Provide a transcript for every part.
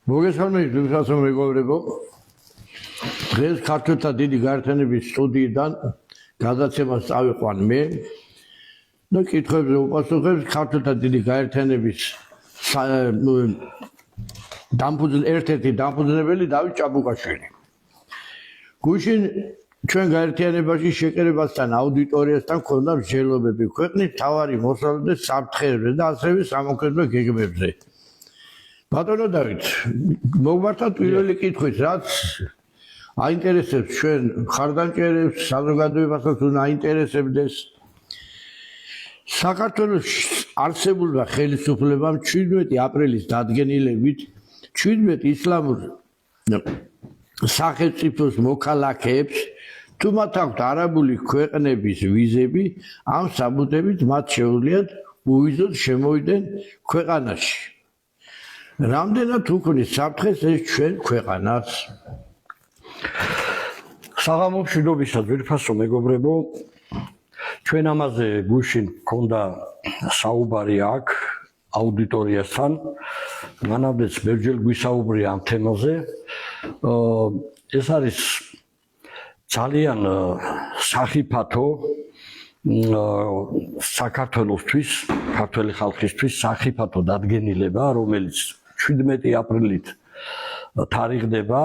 მოგესალმებით ვიფასო მეგობრებო. დღეს ქართულთა დიდი გაერთიანების სტუდიიდან გადაცემას წავიყვან მე და კითხვებზე უპასუხებს ქართულთა დიდი გაერთიანების ერთ-ერთი დამფუძნებელი დავით ჭაბუკაშვილი. გუშინ ჩვენ გაერთიანებაში შეკრებასთან აუდიტორიასთან ქონდა მსჯელობები ქვეყნის მთავარი მოსალოდნელ საფრთხეებზე და ასევე სამოქმედო გეგმებზე. ბატონო დავით, მოგმართოთ პირველი კითხვით, რაც აინტერესებს ჩვენ მხარდამჭერებს, საზოგადოებასაც უნდა აინტერესებდეს. საქართველოს არსებულმა ხელისუფლებამ 17 აპრილის დადგენილებით 17 ისლამურ სახელმწიფოს მოქალაქეებს თუ მათ აქვთ არაბული ქვეყნების ვიზები, ამ საბუთებით მათ შეუძლიათ უვიზოდ შემოვიდნენ ქვეყანაში. რამდენად უქმნის საფრთხეს ეს ჩვენ ქვეყანას? საღამო მშვიდობისა ძვირფასო მეგობრებო, ჩვენ ამაზე გუშინ გქონდა საუბარი აქ აუდიტორიასთან, მანამდეც ბევრჯერ გვისაუბრია ამ თემაზე. ეს არის ძალიან სახიფათო საქართველოსთვის, ქართული ხალხისთვის სახიფათო დადგენილება, რომელიც 17 აპრილით თარიღდება.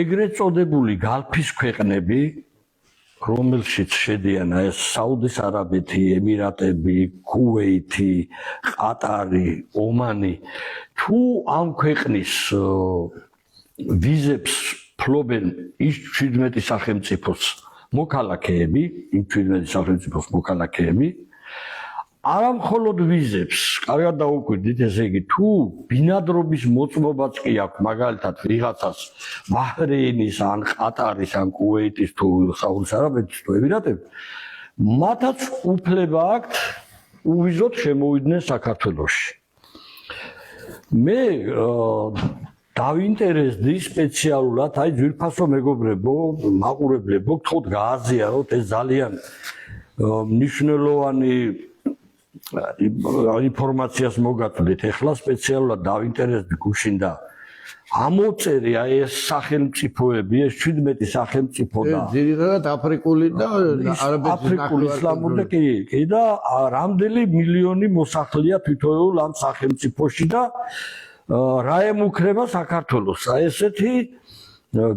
ეგრეთ წოდებული გალფის ქვეყნები, რომელშიც შედიან ეს საუდის არაბეთი, ემირატები, ქუვეითი, ყატარი, ომანი, თუ ამ ქვეყნის ვიზებს ფლობენ ის 17 სახელმწიფოს მოქალაქეები, იმ 17 სახელმწიფოს მოქალაქეები, არა მხოლოდ ვიზებს, კარგად დაუკვირდით, ესე იგი, თუ ბინადრობის მოწმობაც კი აქვს, მაგალითად, ვიღაცას ბაჰრეინის, ან ყატარის, ან ქუვეითის, თუ საუდის არაბეთის, თუ ემირატების, მათაც უფლება აქვთ უვიზოდ შემოვიდნენ საქართველოში. მე დავინტერესდი სპეციალურად, აი ძვირფასო მეგობრებო, მაყურებლებო, გთხოვთ გააზიაროთ ეს ძალიან მნიშვნელოვანი ინფორმაციას მოგაწვდით. ეხლა სპეციალურად დავინტერესდი გუშინ და ამოვწერე აი ეს სახელმწიფოები, ეს 17 სახელმწიფო და ძირითადად აფრიკული და აფრიკული ისლამური და კი და რამდენი მილიონი მოსახლეა თითოეულ ამ სახელმწიფოში და რა ემუქრება საქართველოს. აი ესეთი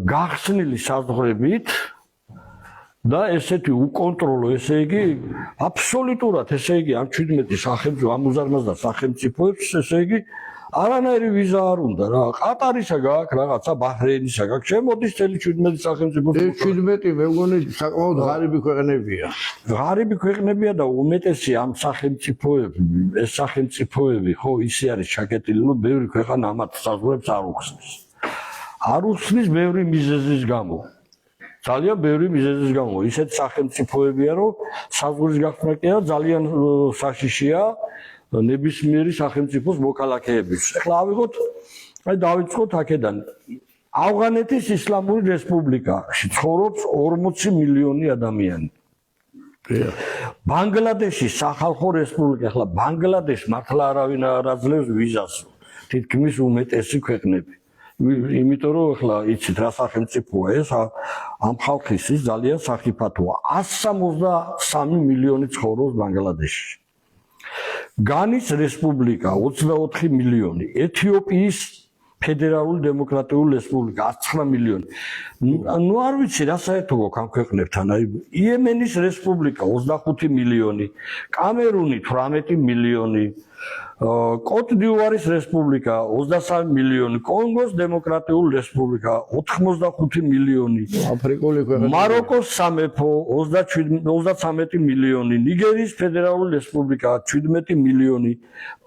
გახსნილი საზღვრებით და ესეთი უკონტროლო, ესე იგი, აბსოლუტურად, ესე იგი, ამ 17 სახელმწიფო, ამ უზარმაზარ სახელმწიფოებს, ესე იგი, არანაირი ვიზა არ უნდა რა. ყატარისა გააქვს რაღაცა, ბაჰრეინისა გააქვს, შემოდის წელი 17 სახელმწიფო. 17 მე მგონი საკმაოდ ღარიბი ქვეყნებია. ღარიბი ქვეყნებია და უმეტესი ამ სახელმწიფოები, ეს სახელმწიფოები, ხო, ისე არის ჩაკეტილი, რომ ბევრი ქვეყანა ამათ საზღვრებს არ უხსნის. არ უხსნის ბევრი მიზეზის გამო. ძალიან ბევრი მიზეზის გამო. ისეთ სახელმწიფოებია, რომ საზღვრის გახსნა კი არა, ძალიან საშიშია ნებისმიერი სახელმწიფოს მოქალაქეების. ეხლა ავიღოთ, აი დავიწყოთ აქედან. ავღანეთის ისლამური რესპუბლიკაში ცხოვრობს 40 მილიონი ადამიანი. ბანგლადეშის სახალხო რესპუბლიკა, ეხლა ბანგლადეშს მართლა არავინ არ აძლევს ვიზას, თითქმის უმეტესი ქვეყნები. იმიტომ რომ ეხლა იცით რა სახელმწიფოა ეს, ამ ხალხის ის ძალიან სახიფათოა. 163 მილიონი ცხოვრობს ბანგლადეშში. განის რესპუბლიკა 24 მილიონი, ეთიოპიის ფედერალური დემოკრატიული რესპუბლიკა 19 მილიონი. ნუ არ ვიცი რა საერთო გვაქვს ამ ქვეყნებთან. აი იემენის რესპუბლიკა 25 მილიონი, კამერუნი 18 მილიონი, კოტ-დ'ივუარის რესპუბლიკა 23 მილიონი, კონგოს დემოკრატიული რესპუბლიკა 85 მილიონი, აფრიკული ქვეყნები, მაროკოს სამეფო 33 მილიონი, ნიგერიის ფედერალური რესპუბლიკა 17 მილიონი,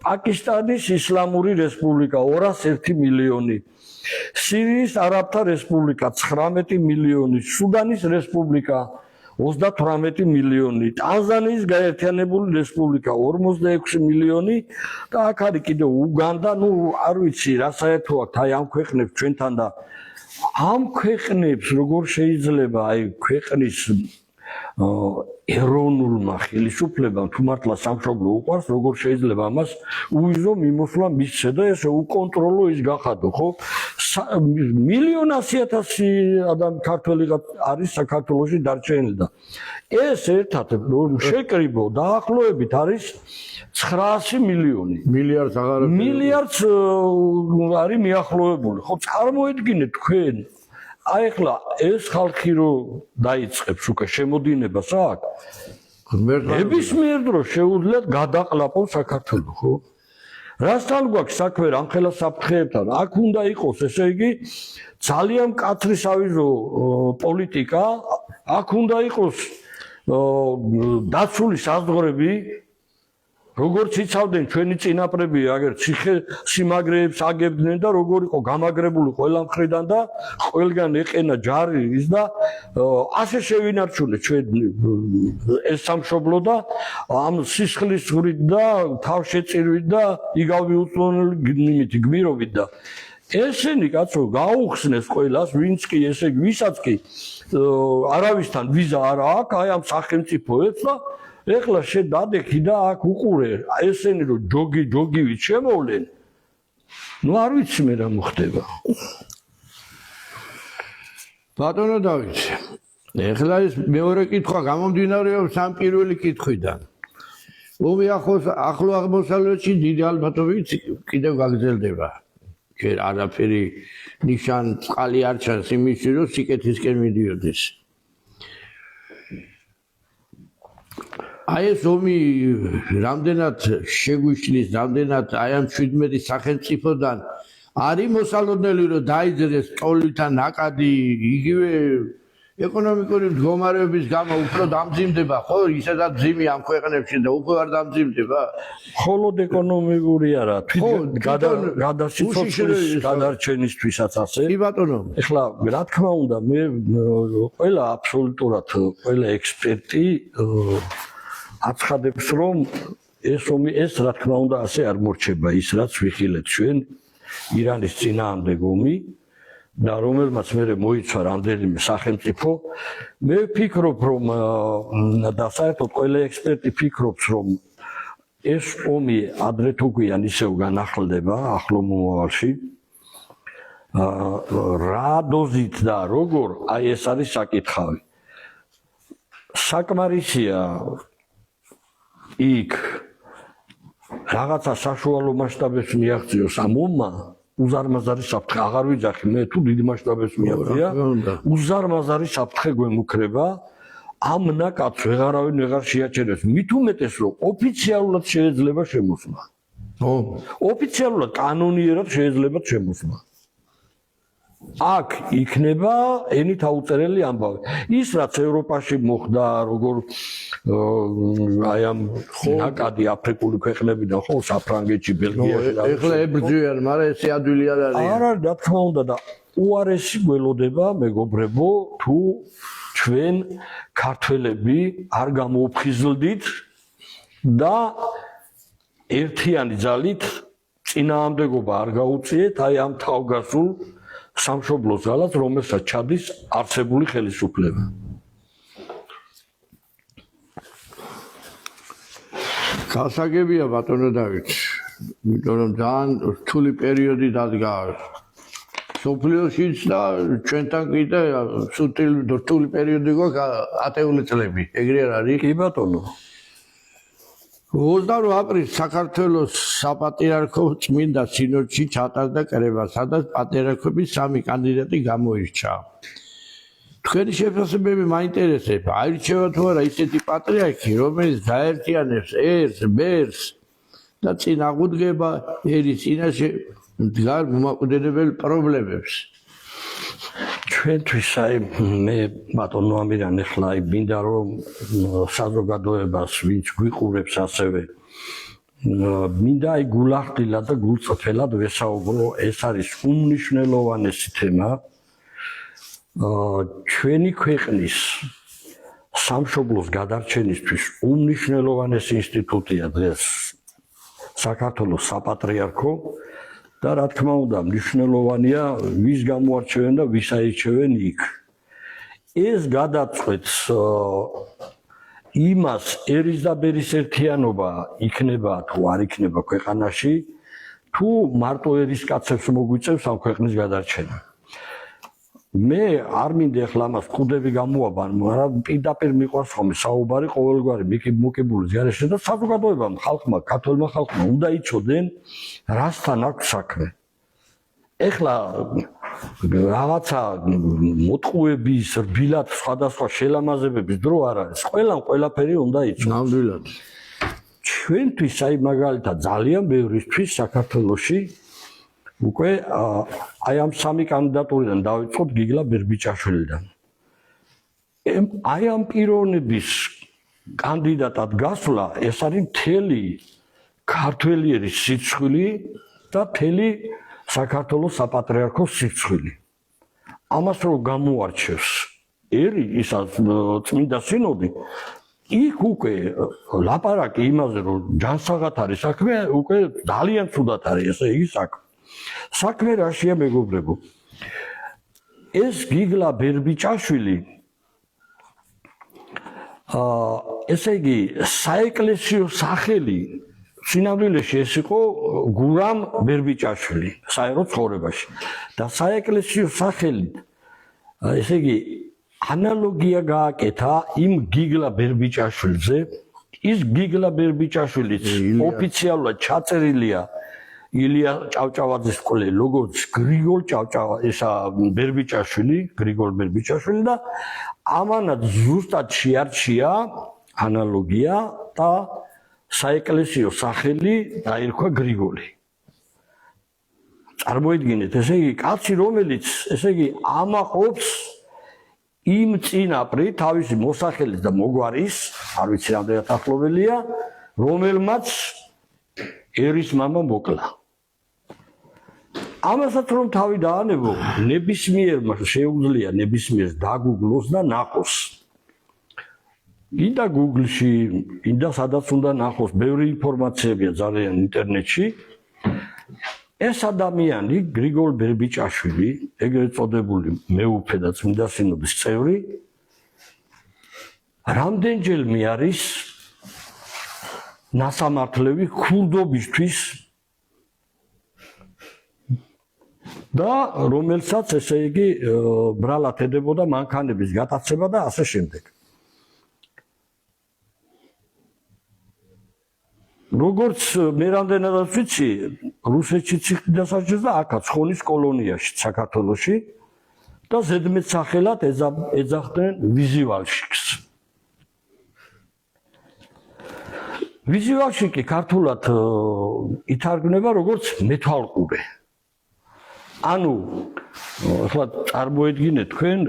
პაკისტანის ისლამური რესპუბლიკა 201 მილიონი, სირიის არაბთა რესპუბლიკა 19 მილიონი, სუდანის რესპუბლიკა 38 მილიონი, ტანზანიის გაერთიანებული რესპუბლიკა 46 მილიონი და აქ არის კიდევ უგანდა, ნუ არ ვიცი რა საერთო აქვს აი ამ ქვეყნებს ჩვენთან და ამ ქვეყნებს როგორ შეიძლება აი ქვეყნის ეროვნულმა ხელისუფლებამ თუ მართლა სამშობლო უყვარს, როგორ შეიძლება ამას უიზო მიმოსვლა მისცე და ესე უკონტროლო ის გახადო, ხო? 1,100,000 ადამიანი ქართველი არის საქართველოში დარჩენილი და ეს ერთად შეკრიბო დაახლოებით არის 900 მილიონი. მილიარდს აღარ მილიარდს არის მიახლოებული. ხო, წარმოედგინეთ თქვენ აი ახლა ეს ხალხი რო დაიწყებს უკვე შემოდინებას აქ ნებისმიერ დროს შეუძლიათ გადაყლაპონ საქართველო, ხო? რასთან გვაქვს საქმე რამხელა საფრთხეებთან? აქ უნდა იყოს, ესე იგი, ძალიან მკაცრი სავიზო პოლიტიკა, აქ უნდა იყოს დაცული საზღვრები, როგორც იცავდნენ ჩვენი წინაპრები, აგერ სიმაგრეებს აგებდნენ და როგორ იყო გამაგრებული ყველა მხრიდან და ყველგან ეყენა ჯარი ის და ასე შევინარჩუნეთ ჩვენ ეს სამშობლო და ამ სისხლის ზღვრით და თავშეწირვით და იგავი უწონელი გმირობით და ესენი კაცო გაუხსნეს ყველას, ვინც კი ესე ვისაც კი არავისთან ვიზა არ აქვს, აი ამ სახელმწიფოებს და ეხლა შედადექი და აქ უყურე ესენი რომ ჯოგივით შემოვლენ. ნუ არ ვიცი მე რა მოხდება. ბატონო დავით, ეხლა ეს მეორე კითხვა გამომდინარეობს ამ პირველი კითხვიდან. ომი ახლო აღმოსავლეთში დიდი ალბათობით კიდევ გაგრძელდება. ჯერ არაფერი ნიშან წყალი არ ჩანს იმისი, რომ სიკეთისკენ მიდიოდეს. აი ეს ომი რამდენად შეგვიშლის, რამდენად აი ამ 17 სახელმწიფოდან არის მოსალოდნელი, რომ დაიძრეს ტოლთან ნაკადი, იგივე ეკონომიკური მდგომარეობის გამო უფრო დამძიმდება, ხო? ისედაც ძიმი ამ ქვეყნებში და უკვე არ დამძიმდება. მხოლოდ ეკონომიკური არა, თვითონ გადასიცოცხლის გადარჩენისთვისაც ასე. კი ბატონო. ეხლა რა თქმა უნდა, მე ყველა აბსოლუტურად ყველა ექსპერტი აცხადებს, რომ ეს რა თქმა უნდა ასე არ მორჩება ის, რაც ვიხილეთ ჩვენ ირანის წინააღმდეგ ომი და რომელმაც მე მოიცვა რამდენიმე სახელმწიფო. მე ვფიქრობ, რომ და საერთოდ ყველა ექსპერტი ფიქრობს, რომ ეს ომი ადრე თუ გვიან ისევ განახლდება ახლო მომავალში. რა დოზით და როგორ, აი ეს არის საკითხავი. საკმარისია იქ რაღაცა საშუალო მასშტაბებს მიაღწიოს ამ ომმა, უზარმაზარი საფრთხე აღარ ვიძახი მე თუ დიდი მასშტაბებს მიაღწია, უზარმაზარი საფრთხე გვემუქრება, ამ ნაკადს ვეღარავინ ვეღარ შეაჩერებს, მით უმეტეს რომ ოფიციალურად შეიძლება შემოსვლა. ოფიციალურად კანონიერად შეიძლება შემოსვლა. აქ იქნება ენით აუწერელი ამბავი. ის რაც ევროპაში მოხდა, როგორ აი ამ ნაკადი აფრიკული ქვეყნებიდან, ხო, საფრანგეთში, ბელგიაში და ეხლა ებრძვიან, მაგრამ ესე ადვილი არ არის. არა, რა თქმა უნდა და უარესი გველოდება, მეგობრებო, თუ ჩვენ ქართველები არ გამოუფხიზლდით და ერთიანი ძალით წინააღმდეგობა არ გაუწიეთ აი ამ თავგასულ სამშობლოს ძალას, რომელსაც ჩადის არსებული ხელისუფლება. გასაგებია ბატონო დავით, იმიტომ რომ ძალიან რთული პერიოდი დადგა სოფლიოშიც და ჩვენთან კიდე რთული პერიოდი გვაქვს ათეული წლები. ეგრე არ არის? კი ბატონო. 28 აპრილს საქართველოს საპატრიარქო წმინდა სინოდში ჩატარდა კრება, სადაც პატრიარქების 3 კანდიდატი გამოირჩა. თქვენი შეფასებები მაინტერესებს. აირჩევა თუ არა ისეთი პატრიარქი, რომელიც გაერთიანებს ერს, ბერს და წინააღმდეგება ერის წინაშე მდგარ მომაკვდინებელ პრობლემებს. ჩვენთვის აი მე ბატონო ამირან ახლა აი მინდა რომ საზოგადოებას ვინც გვიყურებს ასევე მინდა აი გულახდილად და გულწრფელად ვესაუბრო, ეს არის უმნიშვნელოვანესი თემა. ჩვენი ქვეყნის სამშობლოს გადარჩენისთვის უმნიშვნელოვანესი ინსტიტუტია დღეს საქართველოს საპატრიარქო და რა თქმა უნდა მნიშვნელოვანია ვის გამოარჩევენ და ვის აირჩევენ იქ. ეს გადაწყვეტს იმას ერის და ბერის ერთიანობა იქნება თუ არ იქნება ქვეყანაში თუ მარტო ერის კაცებს მოგვიწევს ამ ქვეყნის გადარჩენა. მე არ მინდა ახლა ამას კუდები გამოვაბან, მაგრამ პირდაპირ მიყვარს ხოლმე საუბარი ყოველგვარი მოკებული ზიარეში და საზოგადოებამ, ხალხმა, ქართველმა ხალხმა უნდა იცოდნენ რასთან აქვს საქმე. ეხლა რაღაცა მოტყუების, რბილად სხვადასხვა შელამაზებების დრო არ არის. ყველაფერი უნდა იცოდეს. ნამდვილად. ჩვენთვის აი მაგალითად ძალიან ბევრისთვის საქართველოში უკვე აი ამ სამი კანდიდატურიდან დავიწყოთ გიგლა ბერბიჭაშვილიდან. აი ამ პიროვნების კანდიდატად გასვლა ეს არის მთელი ქართველი ერის სიცხვილი და მთელი საქართველოს საპატრიარქოს სიცხვილი. ამას რო გამოარჩევს ერი ისაც წმინდა სინოდი იქ უკვე ლაპარაკი იმაზე რომ ჯანსაღად არის საქმე უკვე ძალიან ცუდად არის ესე იგი საქმე. საქმე რაშია მეგობრებო? ეს გიგლა ბერბიჭაშვილი ესე იგი საეკლესიო სახელი სინამდვილეში ეს იყო გურამ ბერბიჭაშვილი საერო ცხოვრებაში და საეკლესიო სახელი ესე იგი ანალოგია გააკეთა იმ გიგლა ბერბიჭაშვილზე. ის გიგლა ბერბიჭაშვილიც ოფიციალურად ჩაწერილია ილია ჭავჭავაძის სკოლе როგორც გრიგოლ ჭავჭავა ესა ბერბიჭაშვილი გრიგოლ ბერბიჭაშვილი და ამანაც ზუსტად შეარჩია ანალოგია და საეკლესიო სახელი დაირქვა გრიგოლი. წარმოიდგინეთ, ესე იგი კაცი რომელიც ესე იგი ამაყობს იმ წინაპრი თავისი მოსახელის და მოგვარის, არ ვიცი რამდენად ახლობელია, რომელმაც ერის მამა მოკლა. ამასაც რომ თავი დაანებო, ნებისმიერმა შეუძლია ნებისმიერს დაგუგლოს და ნახოს. კიდე Google-ში, კიდე სადაც უნდა ნახოს, ბევრი ინფორმაციებია ძალიან ინტერნეტში. ეს ადამიანი გრიგოლ ბერბიჭაშვილი, ეგრეთ წოდებული მეუფე და წმინდა სინოდის წევრი, რამდენჯერმე არის ნასამართლები ქურდობისთვის და რომელსაც ესე იგი ბრალად ედებოდა მანქანების გატაცება და ასე შემდეგ. როგორც მე რამდენადაც ვიცი, რუსეთში ციხე დასაჯეს და აქაც ხონის კოლონიაში საქართველოში და ზედმეტ სახელად ეძახდნენ ვიზივალშიკს. ვიზივალშიკი ქართულად ითარგმნება როგორც მეთვალყურე. ანუ ახლა წარმოედგინეთ თქვენ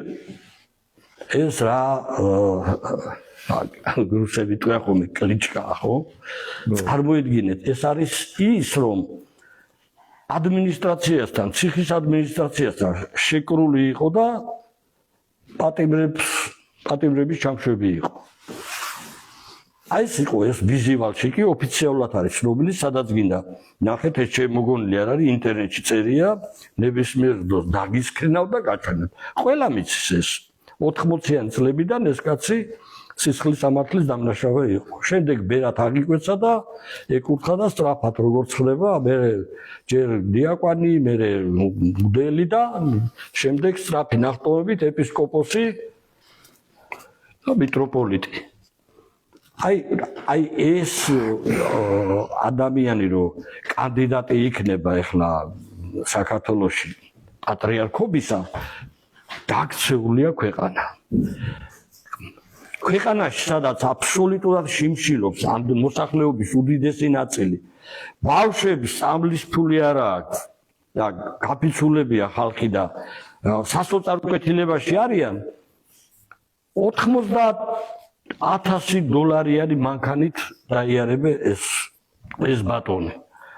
ეს რა რუსები თქვენ ხომ კლიჩკაა ხო? წარმოედგინეთ ეს არის ის რომ ადმინისტრაციასთან, ციხის ადმინისტრაციასთან შეკრული იყო და პატიმრების ჩამშვები იყო. აი ეს იყო ეს ვიზივალშიკი ოფიციალურად არის ცნობილი, სადაც გინდა ნახეთ ეს ჩემი მოგონილი არ არის ინტერნეტში წერია, ნებისმიერ დროს დაგისკრინავ და გაჩვენებ. ყველა მიცის ეს 80-იანი წლებიდან ეს კაცი სისხლის სამართლის დამნაშავე იყო. შემდეგ ბერად აღიკვეცა და ეკურთხა და სწრაფად როგორც ხდება, მე ჯერ დიაკვანი, მე მღვდელი და შემდეგ სწრაფი ნახტომებით ეპისკოპოსი და მიტროპოლიტი. აი ეს ადამიანი რო კანდიდატი იქნება ახლა საქართველოში პატრიარქობისა, დაქცეულია ქვეყანა. ქვეყანაში სადაც აბსოლუტურად შიმშილობს ამ მოსახლეობის უდიდესი ნაწილი. ბავშვებს სამლის ფული არ აქვს და გაფიცულებია ხალხი და სასოწარო კვეთილებაში არიან 90,000 მანქანით დაიარებე ეს ბატონი.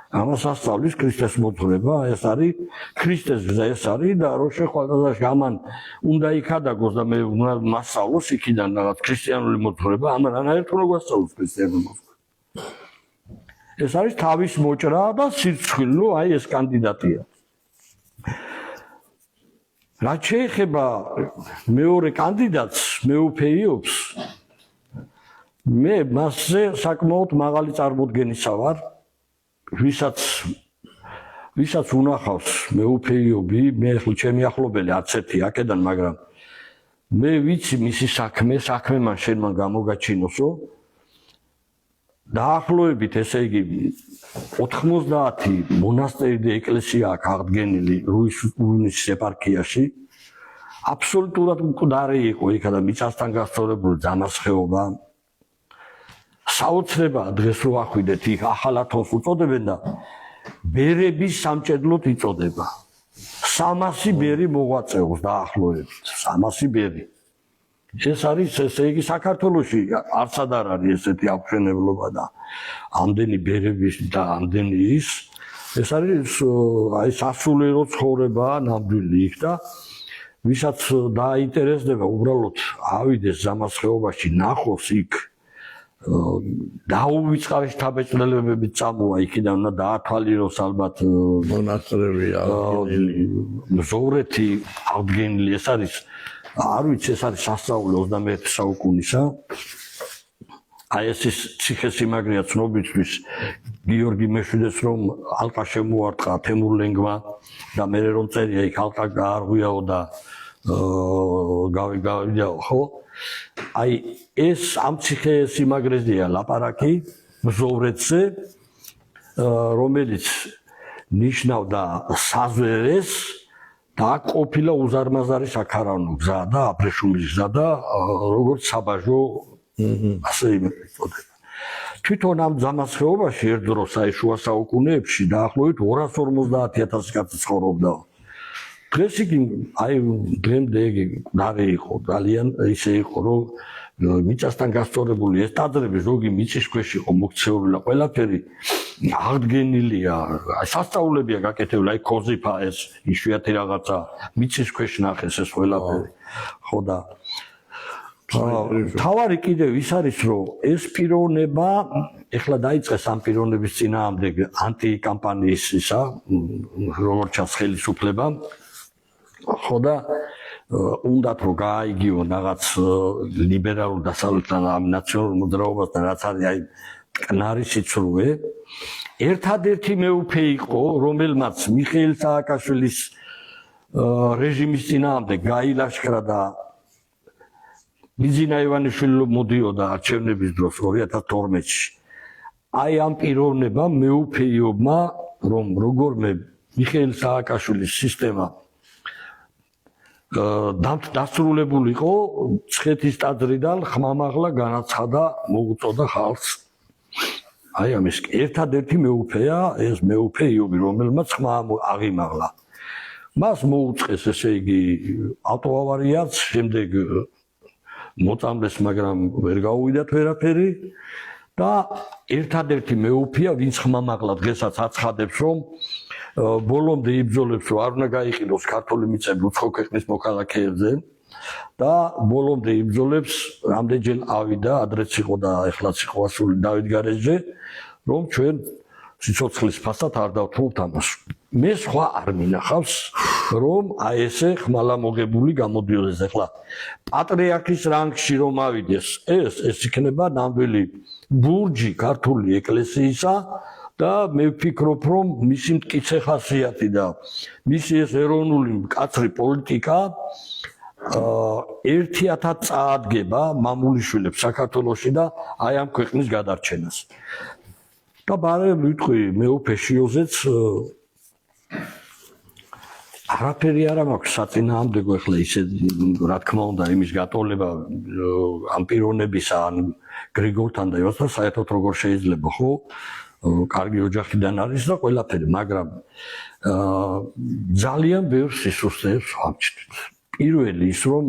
ამას ასწავლის ქრისტეს მოძღვრება, ეს არის ქრისტეს გზა ეს არის და რო შეხვედრაში ამან უნდა იქადაგოს და მე უნდა მასწავლოს იქიდან რაღაც ქრისტიანული მოძღვრება, ამან არაერთხელ რო გვასწავლოს ქრისტიანული მოძღვრება. ეს არის თავის მოჭრა და სირცხვილი, აი ეს კანდიდატია. რაც შეეხება მეორე კანდიდატს, მეუფეიობს, მე მასზე საკმაოდ მაღალი წარმოდგენისა ვარ, ვისაც უნახავს მეუფეიობი, მე ხო ჩემი ახლობელი არც ერთი აქედან, მაგრამ მე ვიცი მისი საქმე მან შენმან გამოგაჩინოსო. დაახლოებით ესე იგი 90 მონასტერი და ეკლესია აქვს აღდგენილი რუის ეპარქიაში. აბსოლუტურად მკვდარი იყო იქა და მიწასთან გასწორებული ძამასხეობა. საოცრებაა დღეს რო ახვიდეთ იქ ახალათონს უწოდებენ და ბერების სამჭედლოდ იწოდება. 300 ბერი მოღვაწეობს დაახლოებით, 300 ბერი. ეს არის ესე იგი საქართველოში არცად არ არის ესეთი აღშენებლობა და ამდენი ბერების და ამდენი ეს არის აი სასულიერო ცხოვრება ნამდვილი იქ და ვისაც დაინტერესდება უბრალოდ ავიდეს ზამასხეობაში ნახოს იქ დაუვიწყავი შთაბეჭდილებები წამოა იქიდან და დაათვალიეროს ალბათ მონასტრები ზოვრეთი აღდგენილი ეს არის არ ვიცი ეს არის სასწაული 21 საუკუნისა აი ეს ციხესიმაგრეა ცნობისთვის გიორგი მეშვიდეს რომ ალყა შემოარტყა თემურლენგმა და მე რომ წერია იქ ალყა გაარღვიაო და გავიდაო ხო აი ეს ამ ციხესიმაგრეზეა ლაპარაკი ზოვრეთზე რომელიც ნიშნავდა საზვერეს და ყოფილა უზარმაზარი საქარავნო გზა და აბრეშუმის გზა და როგორც საბაჟო ასე იმეწოდება. თვითონ ამ ზამასხეობაში ერთ დროს აი შუა საუკუნეებში დაახლოებით 250,000 კაცი ცხოვრობდა. დღეს იგი აი დღემდე იგი მყარი იყო ძალიან ისე იყო რომ მიწასთან გასწორებული ეს ტაძრები ზოგი მიწის ქვეშ იყო მოქცეული და ყველაფერი აღდგენილია სასწაულებია გაკეთებული აი კოზიფა ეს იშვიათი რაღაცა მიწის ქვეშ ნახეს ეს ყველაფერი ხო და თავარი კიდევ ის არის რომ ეს პიროვნება ეხლა დაიწყეს ამ პიროვნების წინააღმდეგ ანტიკამპანიის ისა როგორც ჩანს ხელისუფლებამ ხო და უნდათ რომ გააიგიონ რაღაც ლიბერალურ დასავლეთთან ამ ნაციონალურ მოძრაობასთან რაც არის აი მტკნარი სიცრუე ერთადერთი მეუფე იყო რომელმაც მიხეილ სააკაშვილის რეჟიმის წინააღმდეგ გაილაშქრა და ბიძინა ივანიშვილი მოდიოდა არჩევნების დროს 2012-ში აი ამ პიროვნებამ მეუფეიობმა რომ როგორმე მიხეილ სააკაშვილის სისტემა დასრულებულიყო ცხეთის ტაძრიდან ხმამაღლა განაცხადა მოუწოდა ხალხს აი ამის ერთადერთი მეუფეა ეს მეუფეიობი რომელმაც ხმა აღიმაღლა მას მოუწყეს ესე იგი ავტოავარიაც შემდეგ მოწამდეს მაგრამ ვერ გაუვიდათ ვერაფერი და ერთადერთი მეუფეა ვინც ხმამაღლა დღესაც აცხადებს რომ ბოლომდე იბრძოლებს რომ არ უნდა გაიყიდოს ქართული მიწები უცხო ქვეყნის მოქალაქეებზე და ბოლომდე იბრძოლებს რამდენჯერ ავიდა ადრეც იყო და ეხლაც იყო ასული დავით გარეჯე რომ ჩვენ სიცოცხლის ფასად არ დავთვალოთ ამას მე სხვა არ მინახავს რომ აი ესე ხმალამოღებული გამოდიოდეს ეხლა პატრიარქის რანგში რომ ავიდეს ეს იქნება ნამდვილი ბურჯი ქართული ეკლესიისა და მე ვფიქრობ რომ მისი მტკიცე ხასიათი და მისი ეს ეროვნული მკაცრი პოლიტიკა ერთიათად წაადგება მამულიშვილებს საქართველოში და აი ამ ქვეყნის გადარჩენას და ბარე ვიტყვი მეუფეშიოზეც არაფერი არ მაქვს საწინააღმდეგო ეხლა ისე რა თქმა უნდა იმის გატოლება ამ პიროვნებისა ან გრიგორთან და ევასთან საერთოდ როგორ შეიძლება ხო კარგი ოჯახიდან არის და ყველაფერი მაგრამ ძალიან ბევრ სისუსტეებს ვამჩნევთ პირველი ის რომ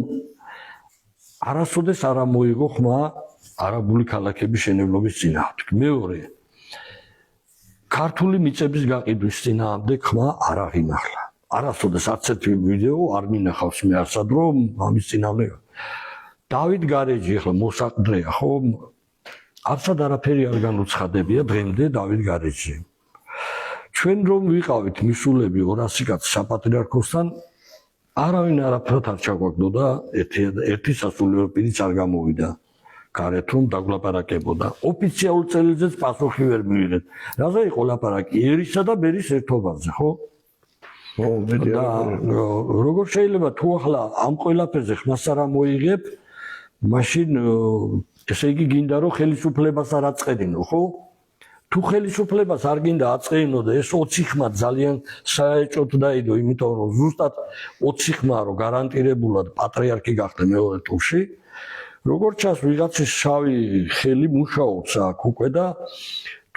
არასოდეს არ მოიგო ხმა არაბული ქალაქების შენებლობის წინააღმდეგ მეორე ქართული მიწების გაყიდვის წინააღმდეგ ხმა არ აღიმაღლა არასოდეს არც ერთი ვიდეო არ მინახავს მე არსად რომ ამის წინააღმდეგ დავით გარეჯი ახლა მოსაყდრეა ხო არცად არაფერი არ განუცხადებია დღემდე დავით გარეჯი ჩვენ რომ ვიყავით მისულები 200 კაცი საპატრიარქოსთან არავინ არაფერად არ ჩაგვაგდოდა ერთი სასულიერო პირიც არ გამოვიდა გარეთ რომ დაგვლაპარაკებოდა ოფიციალურ წელიწადს პასუხი ვერ მივიღეთ რაზე იყო ლაპარაკი ერისა და ბერის ერთობაზე ხო და როგორ შეიძლება თუ ახლა ამ ყველაფერზე ხმას არ მოიღებ მაშინ ესე იგი გინდა რომ ხელისუფლებას არ აწყედინო ხო თუ ხელისუფლებას არ გინდა აწყეინო და ეს 20 ხმა ძალიან საეჭვოდ დაიდო იმიტომ რომ ზუსტად 20 ხმა რო გარანტირებულად პატრიარქი გახდა მეორე ტურში როგორც ჩანს ვიღაცის შავი ხელი მუშაობს აქ უკვე და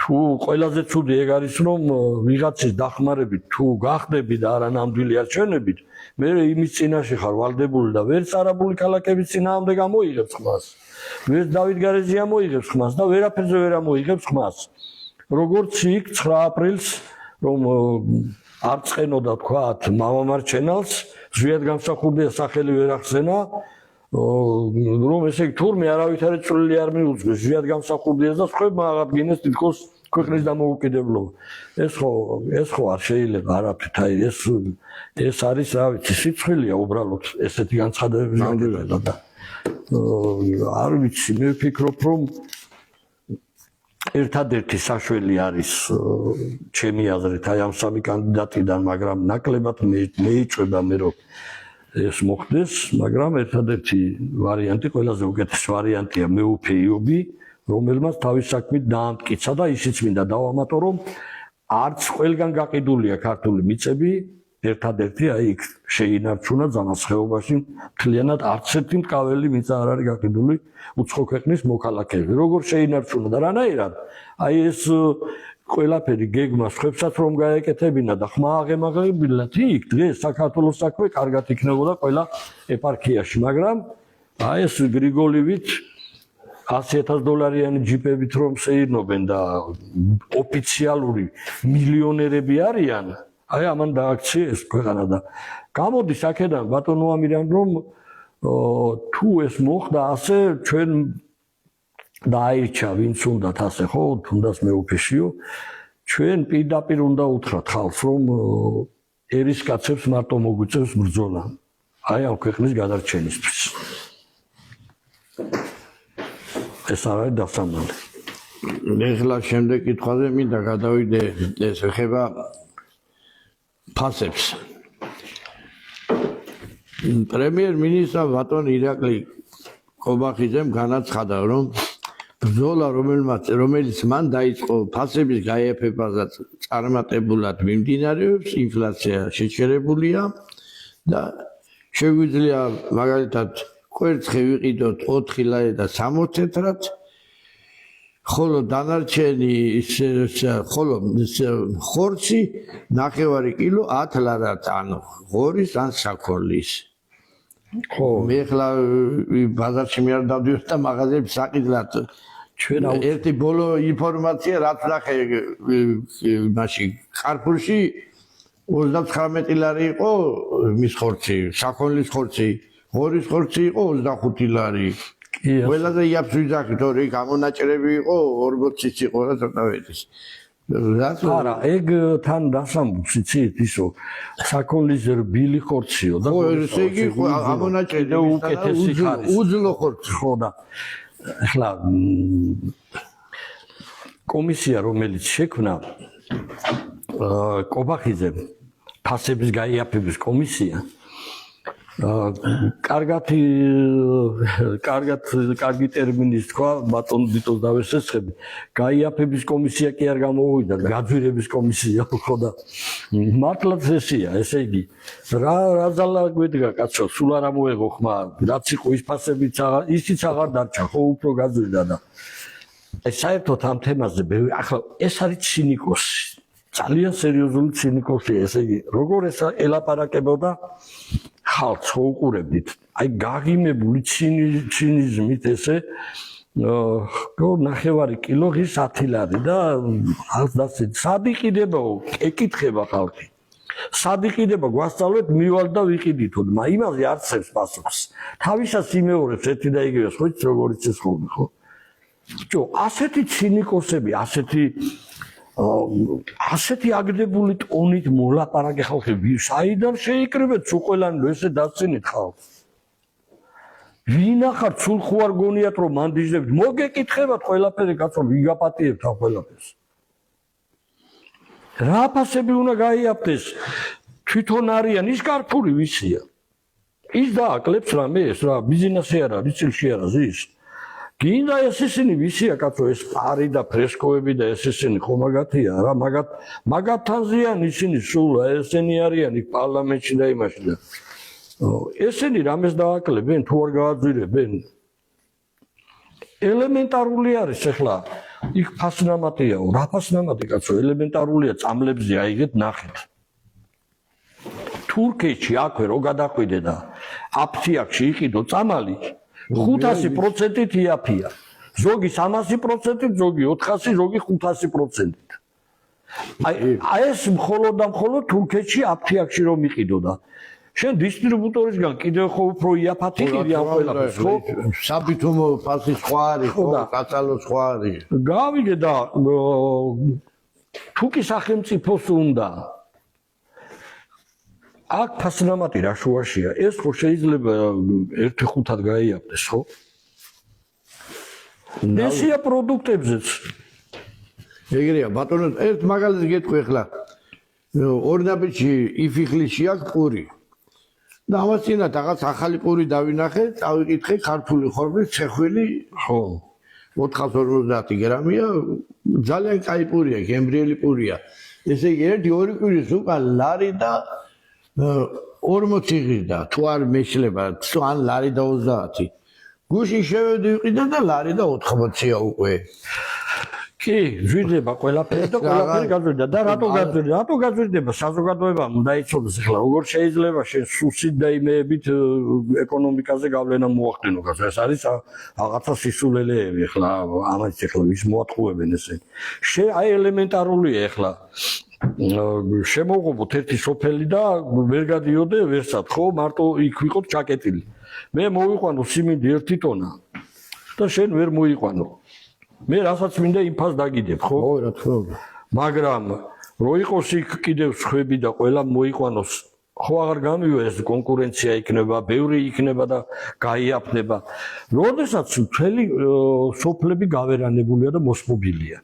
თუ ყველაზე ცუდი ეგ არის რომ ვიღაცის დახმარებით თუ გახდები და არა ნამდვილი არჩევნებით მე იმის წინაშე ხარ ვალდებული და ვერც არაბული ქალაქების წინააღმდეგ გამოიღებს ხმას ვერც დავით გარეჯი ამოიღებს ხმას და ვერაფერზე ვერ ამოიღებს ხმას როგორც იქ 9 აპრილს რომ არ წენოდა თქვათ მამამარჩენელს ზვიადგამსახურდია სახელი ვერ ახსენა რომ ესე თურმე არავითარი წვლილი არ მიუძღვის ზვიადგამსახურდიას და სხვებმა აღადგინეს თითქოს ქვეყნის დამოუკიდებლობა ეს ხო არ შეიძლება არაფრით აი ეს არის რა ვიცი სიცხვილეა უბრალოდ ესეთი განცხადებები გამიგება და არ ვიცი მე ვფიქრობ რომ ერთადერთი საშველი არის ჩემი აზრით აი ამ სამი კანდიდატიდან მაგრამ ნაკლებად მეიწვება მე რომ ეს მოხდეს მაგრამ ერთადერთი ვარიანტი ყველაზე უკეთესი ვარიანტია მეუფე იობი რომელმაც თავის საქმით დაამტკიცა და ისიც მინდა დავამატო რომ არც ყველგან გაყიდულია ქართული მიწები ერთადერთი აი იქ შეინარჩუნა ძალას ხეობაში მთლიანად არც ერთი მკაველი მიწა არ არის გაყიდული უცხო ქვეყნის მოქალაქეები როგორ შეინარჩუნა და რანაირად აი ეს ყველაფერი გეგმა სხვებსაც რომ გაეკეთებინა და ხმა აღემაღლებინათ იქ დღეს საქართველოს საქმე კარგად იქნებოდა ყველა ეპარქიაში მაგრამ აი ეს გრიგოლივით $100,000 ჯიპებით რომ შეირნობენ და ოფიციალური მილიონერები არიან აი ამან დააქციეს ქვეყანა და გამოდის აქედან ბატონო ამირან რომ თუ ეს მოხდა ასე ჩვენ დაირჩა ვინც უნდათ ასე ხო თუნდაც მეუფეშიო ჩვენ პირდაპირ უნდა უთხრათ ხალხს რომ ერისკაცებს მარტო მოგვიწევს ბრძოლა აი ამ ქვეყნის გადარჩენისთვის ეს არის დასამალი ეხლა შემდეგ კითხვაზე მინდა გადავიდე ეს ეხება ფასებს პრემიერ-მინისტრ ბატონ ირაკლი კობახიძემ განაცხადა რომ ბრძოლა რომელიც მან დაიწყო ფასების გაიაფებაზე წარმატებულად მიმდინარეობს ინფლაცია შეჩერებულია და შეგვიძლია მაგალითად კვერცხი ვიყიდოთ 4 ლარი და 60 ცენტრად ხოლო დანარჩენი ხოლო ხორცი 9 კილო 10 ლარად ანუ ღორის ან საქორლის ხო მე ხლა ბაზარში მე არ დავდივარ და მაღაზიებში საყიდლად ჩვენ ერთი ბოლო ინფორმაცია რაც ნახე მაშინ კარფურში 39 ლარი იყო მის ხორცი საქონლის ხორცი ღორის ხორცი იყო 25 ლარი ყველაზე იაფს ვიძახით ორი გამონაჭრები იყო 40-იც იყო რა ცოტა ვეთის არა ეგ თან დასამბულს იცით ისო საქონლის რბილი ხორციო და ესე იგი გამონაჭრები უკეთესი ხარის უძლო ხორცი ხო და ახლა კომისია რომელიც შექმნა კობახიძემ ფასების გაიაფების კომისია კარგი ტერმინის თქვა ბატონ დიტოს დავესესხები გაიაფების კომისია კი არ გამოვიდა გაძვირების კომისია ხო და მართლაც ესია ესე იგი რა ზალა გვედგა კაცო სულ არ ამოეღო ხმა რაც იყო ის ფასებიც ისიც აღარ დარჩა ხო უფრო გაძვირდა და ეს საერთოდ ამ თემაზე ახლა ეს არის ცინიკოსი ძალიან სერიოზული ცინიკოსია ესე იგი როგორ ეს ელაპარაკებოდა ხალხს უყურებდით აი გაღიმებული ცინიზმით ესე 9 კილო ღირს 10 ლარი და ასე სად იყიდებაო ეკითხება ხალხი სად იყიდება გვასწავლეთ მივალ და ვიყიდითო იმაზე არცებს პასუხს თავისას იმეორებს ერთი და იგივეს ხო როგორიც ეს ხოლმე ხო ასეთი ცინიკოსები ასეთი ასეთი აგდებული ტონით მოლაპარაკე ხალხები საიდან შეიკრიბეთ სულ ყველანი ესე დაცინით ხალხს ვინ ახარ სულ ხო არ გონიათ რომ მანდიჟდებთ მოგეკითხებათ ყველაფერი კაცო ვიგაპატიებთ ამ ყველაფერს რა ფასები უნდა გაიაფთეს თვითონ არიან ის ქართული ვისია ის დააკლებს რამე ეს რა ბიზნესი არა რიცილში არა ზის გინდა ეს ისინი ვისია კაცო ეს პარი და ფრესკოები და ეს ისინი ხო მაგათია რა მაგათთან ზიან ისინი სულ ესენი არიან იქ პარლამენტში და იმაში და ესენი რამეს დააკლებენ თუ არ გააძვირებენ ელემენტარული არის ახლა იქ ფასნამატიაო რა ფასნამატი კაცო ელემენტარულია წამლებზე აიგეთ ნახეთ თურქეთში აქვე რო გადაყვიდე და აფთიაქში იყიდო წამალი 500%-ით იაფია. ზოგი 300%-ით, ზოგი 400, ზოგი 500%-ით. აი ეს მხოლოდ და მხოლოდ თურქეთში აფთიაქში რომ იყიდო და შენ დისტრიბუტორისგან კიდევ ხო უფრო იაფათი ყიდია ყველაფერს, ხო? საბითუმო ფასი სხვა არის, ხო? კატალო სხვა არის. გავიგე და თუკი სახელმწიფოს უნდა აქ ფასნამატი რა შუაშია ეს ხო შეიძლება 1/5-ად გაიაფდეს ხო ესია პროდუქტებზეც ეგრეა ბატონო ერთ მაგალითს გეტყვი ახლა ორნაბიჯი იფიხლიში აქვს პური და ამას წინა რაღაც ახალი პური დავინახე წავიკითხე ქართული ხორბლის ცეხვილი ხო 450 გრამია ძალიან კაი პურია გემბრიელი პურია ესე იგი 1-2 კვირის უკან ლარი და 40 ღირდა თუ არ მეშლება თუ ან ლარი და 30 გუში შევედი ვიყიდა და ლარი და 80-ია უკვე კი ზვირდება ყველაფერი და ყველაფერი გაძვირდა და რატო გაძვირდება საზოგადოებამ უნდა იცოდეს ახლა როგორ შეიძლება შენ სუსით და იმეებით ეკონომიკაზე გავლენა მოახდენო გასა ეს არის რაღაცა სისულელეები ახლა ამას ახლა ვის მოატყუებენ ესე შე აი ელემენტარულია ახლა შემოღობოთ ერთი სოფელი და ვერ გადიოდე ვერსად ხო მარტო იქ ვიყოთ ჩაკეტილი მე მოვიყვანო სიმინდი 1 ტონა და შენ ვერ მოიყვანო მე რასაც მინდა იმ ფას დაგიდებ ხო ხო რა თქმა უნდა მაგრამ რო იყოს იქ კიდევ სხვები და ყველა მოიყვანოს ხო აღარ გამივა ეს კონკურენცია იქნება ბევრი იქნება და გაიაფნება როდესაც მთელი სოფლები გავერანებულია და მოსპობილია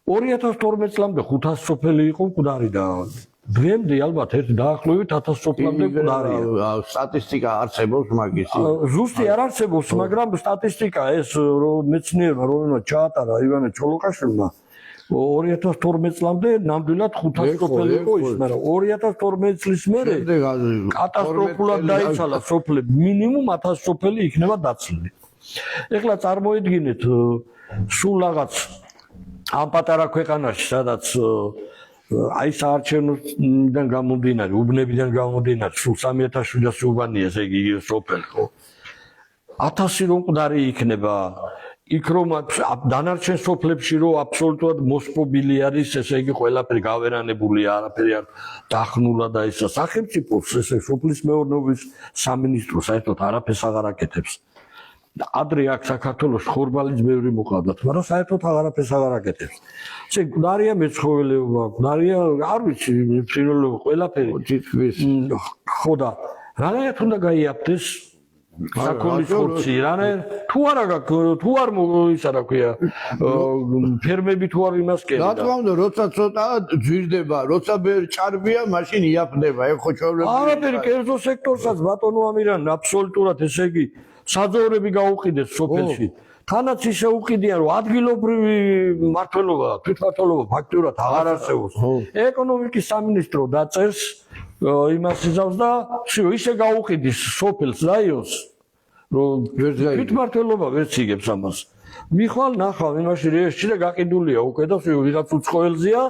2012 წლამდე 500 სოფელი იყო მკვდარი და დღემდე ალბათ ერთი დაახლოებით 1000 სოფლამდე მკვდარია. სტატისტიკა არსებობს მაგის. ზუსტი არ არსებობს, მაგრამ სტატისტიკა ეს რომ მეცნიერმა რომელმა ჩაატარა ივანე ჩოლოყაშვილმა 2012 წლამდე ნამდვილად 500 სოფელი იყო ის, მაგრამ 2012 წლის მერე კატასტროფულად დაიცალა სოფლები, მინიმუმ 1000 სოფელი იქნება დაცლილი. ეხლა წარმოიდგინეთ სულ რაღაც ამ პატარა ქვეყანაში, სადაც აი საარჩევნოდან გამომდინარე, უბნებიდან გამომდინარე, სულ 3700 უბანია, ესე იგი სოფელი ხო? 1000 რომ მკვდარი იქნება, იქ რომ დანარჩენ სოფლებში რომ აბსოლუტურად მოსპობილი არის, ესე იგი ყველაფერი გავერანებულია, არაფერი არ დახნულა და ისა სახელმწიფოს ესე სოფლის მეურნეობის სამინისტრო საერთოდ არაფერს აღარ აკეთებს. ადრე აქ საქართველოს ხორბალიც ბევრი მოყავდათ, მაგრამ საერთოდ აღარაფერს აღარ აკეთებს. ესე მკვდარია მეცხოველეობა, მკვდარია არ ვიცი, ფრინველობა, ყველაფერი. ხო და რანაირად უნდა გაიაფდეს საქონლის ხორცი, რანაირად თუ არა გაქვს, თუ არ ისა რა ქვია, ფერმები თუ არ იმას კერდა. რა თქმა უნდა, როცა ცოტა ძვირდება, როცა ბევრი ჭარბია, მაშინ იაფდება, ეხ ხო ჩვეულებრივი. არაფერი კერძო სექტორსაც ბატონო ამირან აბსოლუტურად ესე იგი საძოვრები გაუყიდეს სოფელში. თანაც ისე უყიდიან, რომ ადგილობრივი მმართველობა, თვითმმართველობა ფაქტურად აღარ არსებობს. ეკონომიკის სამინისტრო დაწერს იმას იზავს და ისე გაუყიდის სოფელს რაიონს, რომ თვითმმართველობა ვერ ციგებს ამას. მიხვალ ნახავ იმაში რეესში და გაყიდულია უკვე და ვიღაც უცხოელზეა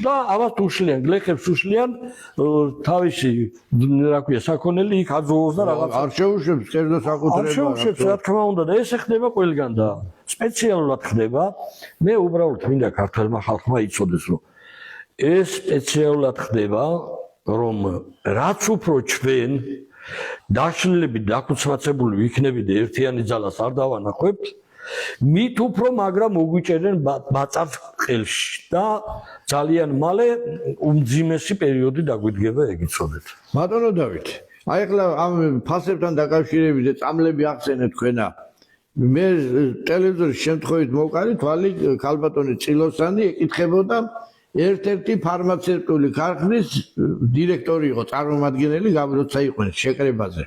და ამას უშლიან, გლეხებს უშლიან თავისი რა ქვია საქონელი იქ აძოვოს და რაღაც არ შეუშვებს კერძო საკუთრება. არ შეუშვებს რა თქმა უნდა და ეს ხდება ყველგან და სპეციალურად ხდება. მე უბრალოდ მინდა ქართველმა ხალხმა იცოდეს რომ ეს სპეციალურად ხდება რომ რაც უფრო ჩვენ დაშლილებით დაქუცმაცებული ვიქნებით და ერთიანი ძალას არ დავანახავთ მით უფრო მაგრამ მოგვიჭერენ ბაწარს ყელში და ძალიან მალე უმძიმესი პერიოდი დაგვიდგება ეგ იცოდეთ. ბატონო დავით, აი ახლა ამ ფასებთან დაკავშირებით წამლები ახსენეთ თქვენა. მე ტელევიზორის შემთხვევით მოვყარი თვალი ქალბატონი წილოსანი ეკითხებოდა ერთ-ერთი ფარმაცევტული ქარხნის დირექტორი იყო, წარმომადგენელი როცა იყვნენ შეკრებაზე.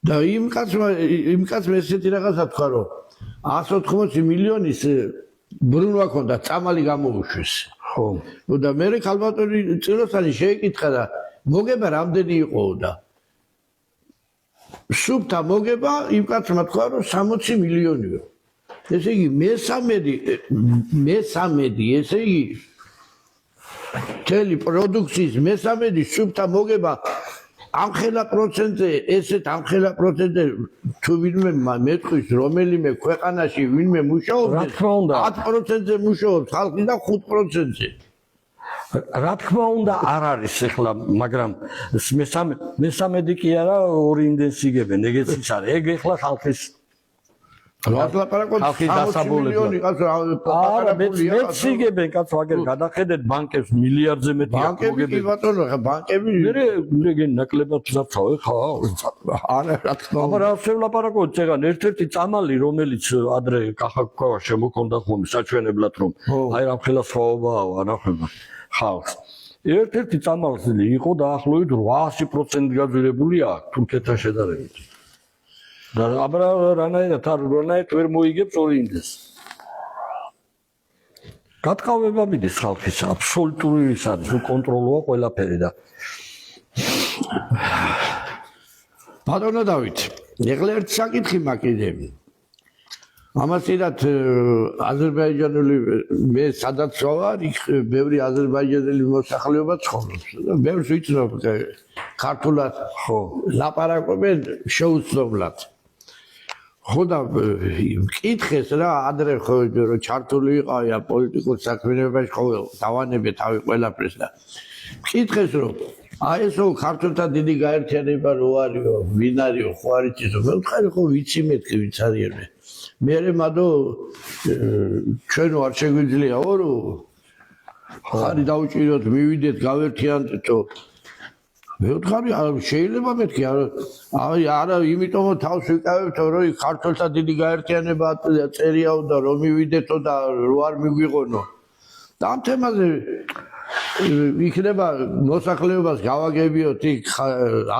და იმ კაცმა ესეთი რაღაცა თქვა, რომ 180 მილიონის ბრუნვა ქონდა, წამალი გამოუშვეს. ხო. და მე ქალბატონი წილოსანი შეეკითხა და მოგება რამდენი იყო და სუფთა მოგება იმ კაცმა თქვა, რომ 60 მილიონია. ესე იგი მესამედი, ესე იგი მთელი პროდუქციის მესამედი სუფთა მოგება ამხელა პროცენტზე, ესეთ ამხელა პროცენტზე თუ ვინმე მეტყვის რომელიმე ქვეყანაში ვინმე მუშაობს, 10%-ზე მუშაობს ხალხი და 5%-ზე. რა თქმა უნდა არ არის ახლა, მაგრამ მესამედი კი არა, ორი ინდენსიგებენ, ეგეც ის არის. ეგ ახლა ხალხის არა, მეციგებენ კაცო, აგერ გადახედეთ ბანკებს მილიარდზე მეტი მოგებენ. ბატონო, ბანკები მე ნაკლებად ზარცავე ხა? არა, რა თქმა უნდა. აბა რა შევლაპარაკოთ წეგან, ერთ-ერთი წამალი, რომელიც ადრე კახაკავა შემოქონდა ხოლმე საჩვენებლად, რომ აი რამხელა სხვაობაა ანახება ხალხს. ერთ-ერთი წამალი იყო დაახლოებით 800% გაძვირებული აქვს თურქეთთან შედარებით. და აბა რანაირად ვერ მოიგებს ორი ინდენს. გატყავება მიდის ხალხის აბსოლუტური ის არის, რომ კონტროლოა ყველაფერი და ბატონო დავით, ეხლა ერთ საკითხი მაქვს. ამასირად აზერბაიჯანული მე სადაც ვარ, იქ ბევრი აზერბაიჯანელი მოსახლეობა ცხოვრობს და ბევრს ვიცნობ ქართულად ხო ლაპარაკობენ შეუცდომლად. ხო და მკითხეს რა ადრე ხო რომ ჩართული იყავი პოლიტიკურ საქმიანობაში ხო დავანებე თავი ყველაფერს და მკითხეს რომ აი ესო ქართულთა დიდი გაერთიანება რო არისო, ვინ არისო, ხო არ იცისო, მე ვთხარი ხო ვიცი მეთქი ვინც არიან მე მადო ჩვენო არ შეგვიძლიაო რომ ხარი დაუჭიროთ, მივიდეთ, გავერთიანდეთო. მე ვთხარი შეიძლება მეთქი არა, იმიტომ თავს ვიკავებთო რომ ქართულთა დიდი გაერთიანება წერიაო და რომ მივიდეთო და რო არ მიგვიღონო. და ამ თემაზე იქნება მოსახლეობას გავაგებიოთ იქ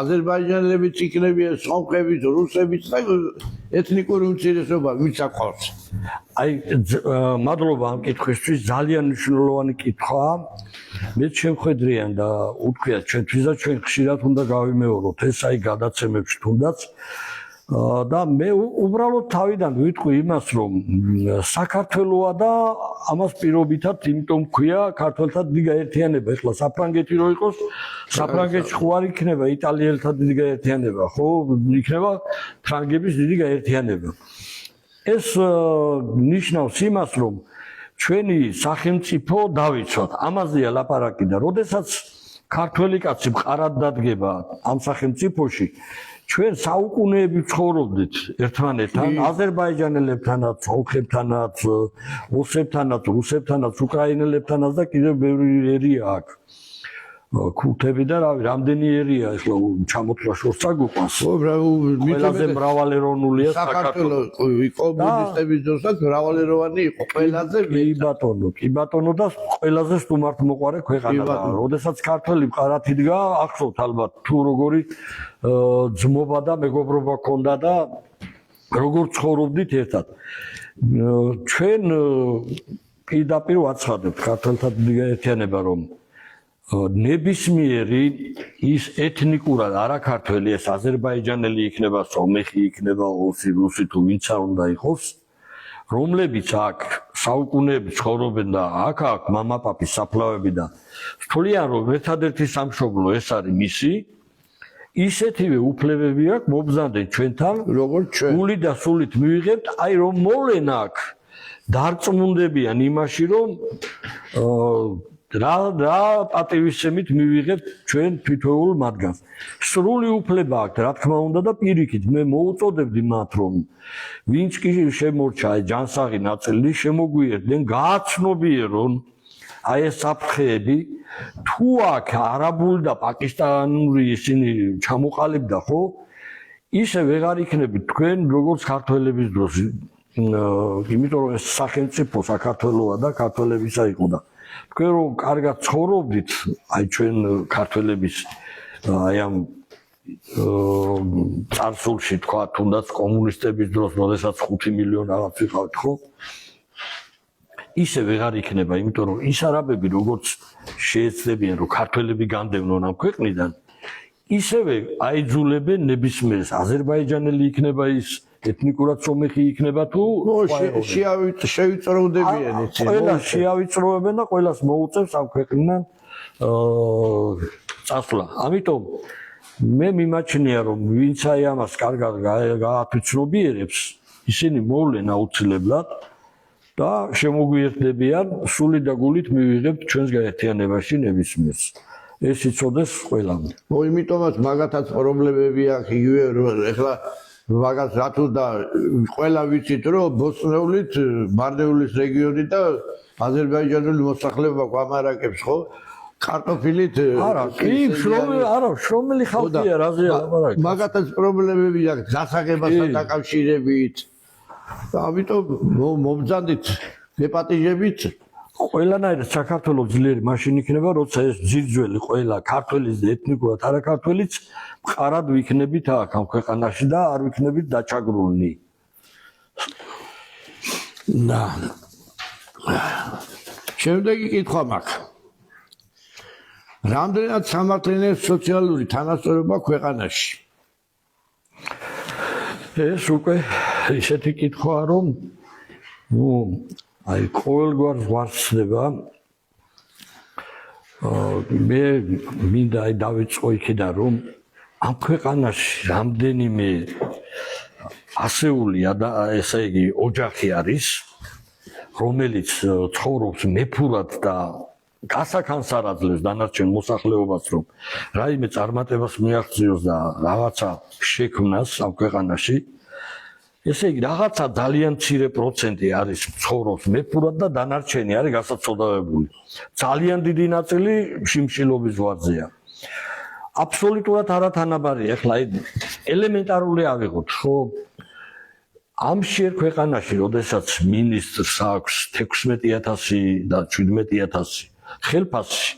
აზერბაიჯანელებიც იქნებიან, სომხებიც, რუსებიც და ეთნიკური უმცირესობა ვინც აკყავს. აი მადლობა ამ კითხვისთვის, ძალიან მნიშვნელოვანი კითხვაა. მეც შემხედრიან და უთქვიათ ჩვენთვის და ჩვენ ხშირად უნდა გავიმეოროთ ეს აი გადაცემებში თუნდაც. და მე უბრალოდ თავიდან ვიტყვი იმას, რომ საქართველოა და ამას პირობითად, იმიტომ ქვია ქართველთა დიდი გაერთიანება. ეხლა საფრანგეთი რო იყოს, საფრანგეთში ხო არ იქნება იტალიელთა დიდი გაერთიანება, ხო? იქნება ფრანგების დიდი გაერთიანება. ეს ნიშნავს იმას, რომ ჩვენი სახელმწიფო დავიცვათ. ამაზეა ლაპარაკი და როდესაც ქართველი კაცი მყარად დადგება ამ სახელმწიფოში, ჩვენ საუკუნეები ცხოვრობდით ერთმანეთთან, აზერბაიჯანელებთანაც, სომხებთანაც, ოსებთანაც, რუსებთანაც, უკრაინელებთანაც და კიდევ ბევრი ერია აქვს. ქურთები და რამდენი ერია ახლა ჩამოთვლა შორს წაგუყვანს. ყველაზე მრავალეროვნულია საქართველო. კომუნისტების დროსაც მრავალეროვანი იყო, ყველაზე კი ბატონო და ყველაზე სტუმართმოყვარე ქვეყანა და როდესაც ქართველი მყარად იდგა, ახსოვთ ალბათ თუ როგორი ძმობა და მეგობრობა ჰქონდა და როგორ ცხოვრობდით ერთად. ჩვენ პირდაპირ ვაცხადებთ ქართველთა დიდი გაერთიანება, რომ ნებისმიერი ის ეთნიკურად არაქართველი, ეს აზერბაიჯანელი იქნება, სომეხი იქნება, რუსი თუ ვინც არ უნდა იყოს, რომლებიც აქ საუკუნეები ცხოვრობენ და აქ მამაპაპის საფლავები და თვლიან რომ ერთადერთი სამშობლო ეს არის მისი, ისეთივე უფლებები აქვს მობრძანდნენ ჩვენთან, როგორც ჩვენ გული და სულით მივიღებთ, აი რომ მოვლენ აქ დარწმუნდებიან იმაში, რომ რა პატივისცემით მივიღებთ ჩვენ თითოეულ მათგანს. სრული უფლება აქვს, რა თქმა უნდა და პირიქით მე მოუწოდებდი მათ რომ ვინც კი შემორჩა აი ჯანსაღი ნაწილი შემოგვიერთდნენ, გააცნობიერონ აი ეს საფრთხეები თუ აქ არაბული და პაკისტანური ისინი ჩამოყალიბდა ხო ისე ვეღარ იქნებით თქვენ როგორც ქართველების დროს იმიტომ რომ ეს სახელმწიფო საქართველოა და ქართველებისა იყო და თქვენ რომ კარგად ცხოვრობდით აი ჩვენ ქართველების აი ამ წარსულში თქვა თუნდაც კომუნისტების დროს როდესაც 5 მილიონი რაღაც ვიყავთ ხო ისე ვეღარ იქნება იმიტომ რომ ის არაბები როგორც შეეცდებიან რომ ქართველები განდევნონ ამ ქვეყნიდან ისევე აიძულებენ ნებისმიერს აზერბაიჯანელი იქნება ის ეთნიკურად სომეხი იქნება თუ შევიწროვდებიან იცი ყველა შეავიწროვებენ და ყველას მოუწევს ამ ქვეყნიდან წასვლა ამიტომ მე მიმაჩნია რომ ვინც აი ამას კარგად გააფიცნობიერებს ისინი მოვლენ აუცილებლად და შემოგვიერთდებიან სული და გულით მივიღებთ ჩვენს გაერთიანებაში ნებისმიერს ეს იცოდეს ყველამ. იმიტომაც მაგათაც პრობლემები აქვს იგივე ეხლა მაგას რათუ და ყველა ვიცით რომ ბოსნიულით ბარდეულის რეგიონი და აზერბაიჯანული მოსახლეობა გვამარაკებს ხო კარტოფილით არა კი შრომელი ხალხია რაზე ლაპარაკი მაგათაც პრობლემები აქვს დასაღებასთან დაკავშირებით და ამიტომ მომბრძანდით დეპატიჟებით ყველანაირად საქართველოს ძლიერი მაშინ იქნება, როცა ეს ძირძველი ყველა ქართველის და ეთნიკურად არაქართველიც მყარად ვიქნებით აქ ამ ქვეყანაში და არ ვიქნებით დაჩაგრული. და შემდეგი კითხვა მაქვს. რამდენად სამართლიანია სოციალური თანასწორობა ქვეყანაში? ეს უკვე ისეთი კითხვაა, რომ აი ყოველგვარ ზღვარცდება მე მინდა აი დავიწყო იქიდან რომ ამ ქვეყანაში რამდენიმე ასეული ესე იგი ოჯახი არის რომელიც ცხოვრობს მეფურად და გასახანს არ აძლევს დანარჩენ მოსახლეობას რომ რაიმე წარმატებას მიაღწიოს და რაღაცა შექმნას ამ ქვეყანაში ესე იგი რაღაცა ძალიან მცირე პროცენტი არის ცხოვრობს მეფურად და დანარჩენი არის გასაცოდავებული. ძალიან დიდი ნაწილი შიმშილობის ვარძია. აბსოლუტურად არათანაბარია. ეხლა ელემენტარული ავიღოთ, ხო? ამ შეერ ქვეყანაში, როდესაც მინისტრს აქვს 16000 და 17000 ხელფასი,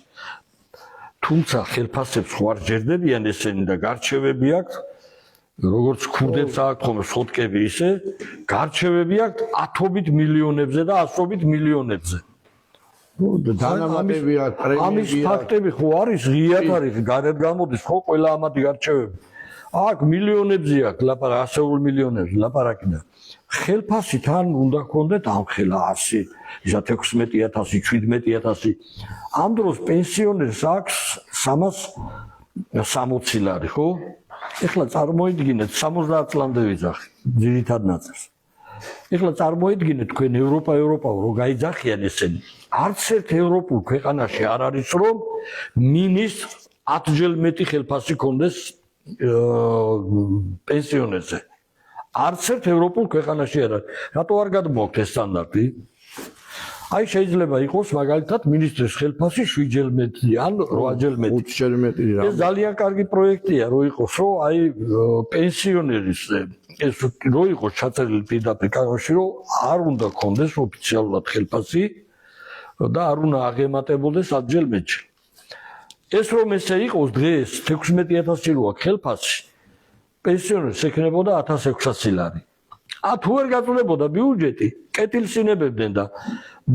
თუმცა ხელფასებს ხო არ ჯერდებიან ესენი და გარჩევები აქვს როგორც ქურდებს აქვს ხოლმე სოტკები ისე გარჩევები აქვს ათობით მილიონებზე და ასობით მილიონებზე. დანამატები აქვს პრემიები. ამის ფაქტები ხო არის ღიად არის გარეთ გამოდის ხო ყველა ამათი გარჩევები. აქ მილიონებზე აქვს ლაპარაკი ასეულ მილიონებზე ლაპარაკი და ხელფასი თან უნდა გქონდეთ ამ ხელა 100 ისა 16000 17000 ამ დროს პენსიონერს აქვს 360 ლარი ხო? ეხლა წარმოიდგინეთ 70 წლამდე ვიძახი ძირითად ნაწილს. ეხლა წარმოიდგინეთ თქვენ ევროპა რო გაიძახიან ესენი. არც ერთ ევროპულ ქვეყანაში არ არის რომ მინისტრს 10-ჯერ მეტი ხელფასი ქონდეს პენსიონერზე. არც ერთ ევროპულ ქვეყანაში არ არის. რატო არ გადმოაქვთ ეს სტანდარტი? აი შეიძლება იყოს მაგალითად მინისტრის ხელფასი 7-ჯერ მეტი ან 8-ჯერ მეტი. 5-ჯერ მეტი რა. ეს ძალიან კარგი პროექტია რო იყოს, რომ აი პენსიონერის ეს რო იყოს ჩაწერილი პირდაპირ კანონში, რომ არ უნდა გქონდეს ოფიციალურად ხელფასი და არ უნდა აღემატებოდეს 10-ჯერ მეტი. ეს რომ ესე იყოს დღეს 16000 რო აქვს ხელფასი, პენსიონერს ექნებოდა 1600 ლარი. თუ ვერ გაწულებოდა ბიუჯეტი, კეთილს ინებებდნენ და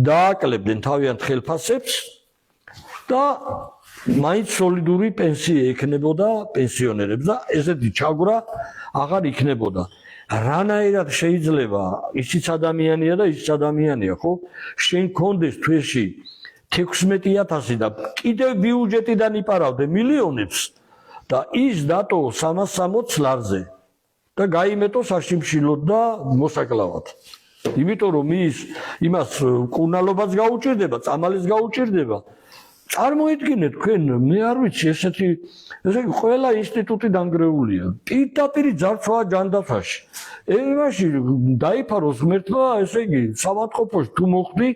დააკლებდნენ თავიანთ ხელფასებს და მაინც სოლიდური პენსია ექნებოდა პენსიონერებს და ესეთი ჩაგვრა აღარ იქნებოდა. რანაირად შეიძლება ისიც ადამიანია და ისიც ადამიანია, ხო? შენ გქონდეს თვეში 16000 და კიდევ ბიუჯეტიდან იპარავდე მილიონებს და ის დატო 360 ლარზე. და გაიმეტო საშიმშილოდ და მოსაკლავად. იმიტომ რომ იმას კურნალობას გაუჭირდება, წამალს გაუჭირდება წარმოიდგინეთ თქვენ, მე არ ვიცი ესე იგი ყველა ინსტიტუტი დანგრეულია. პირდაპირ ძარცვაა ჯანდაცვაში. იმაში დაიფაროს ღმერთმა, ესე იგი სამართყოფოში თუ მოხდი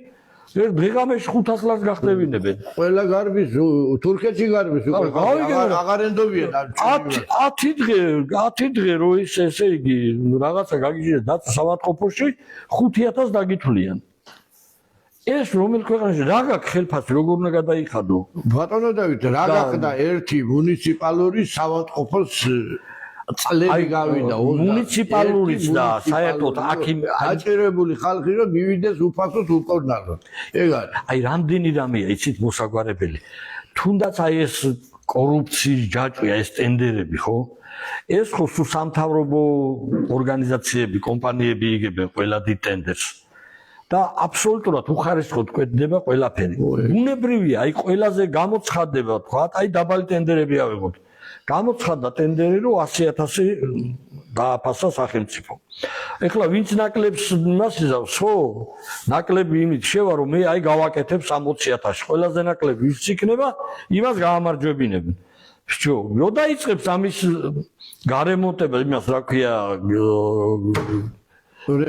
ერთ დღეღამეში 500 ლარს გახდებინებენ. ყველა გარბის თურქეთში გარბის აღარ ენდობიან 10 დღე რო ის ესე იგი რაღაცა გაგიჟეს და სამართყოფოში 5000 დაგითვლიან. ეს რომელ ქვეყანაში რა გაქვს ხელფასი როგორ უნდა გადაიხადო? ბატონო დავით, რა გახდა ერთი მუნიციპალური სამართყოფოს წლები გავიდა მუნიციპალურიც და საერთოდ აქ დაჭირებული ხალხი რომ მივიდეს უფასოს უკორნალო. ეგ არის. აი რამდენი რამეა იცით მოსაგვარებელი. თუნდაც აი ეს კორუფციის ჯაჭვია ეს ტენდერები ხო? ეს ხო სულ სამთავრობო ორგანიზაციები, კომპანიები იგებენ ყველა დიდ ტენდერს. და აბსოლუტურად უხარისხოდ კვეთდება ყველაფერი. ბუნებრივია, აი ყველაზე გამოცხადდება, თქვა, აი დაბალი ტენდერები ავიღოთ. გამოცხადდა ტენდერი, რომ 100.000 დააფასა სახელმწიფო. ეხლა ვინც ნაკლებს იმას იზავს, ხო? ნაკლები იმით შევა, რომ მე აი გავაკეთებ 60.000. ყველაზე ნაკლები ვის იქნება, იმას გაამარჯვებინებენ. შო, რო დაიწყებს ამის გარემონტება, იმას რა ქვია,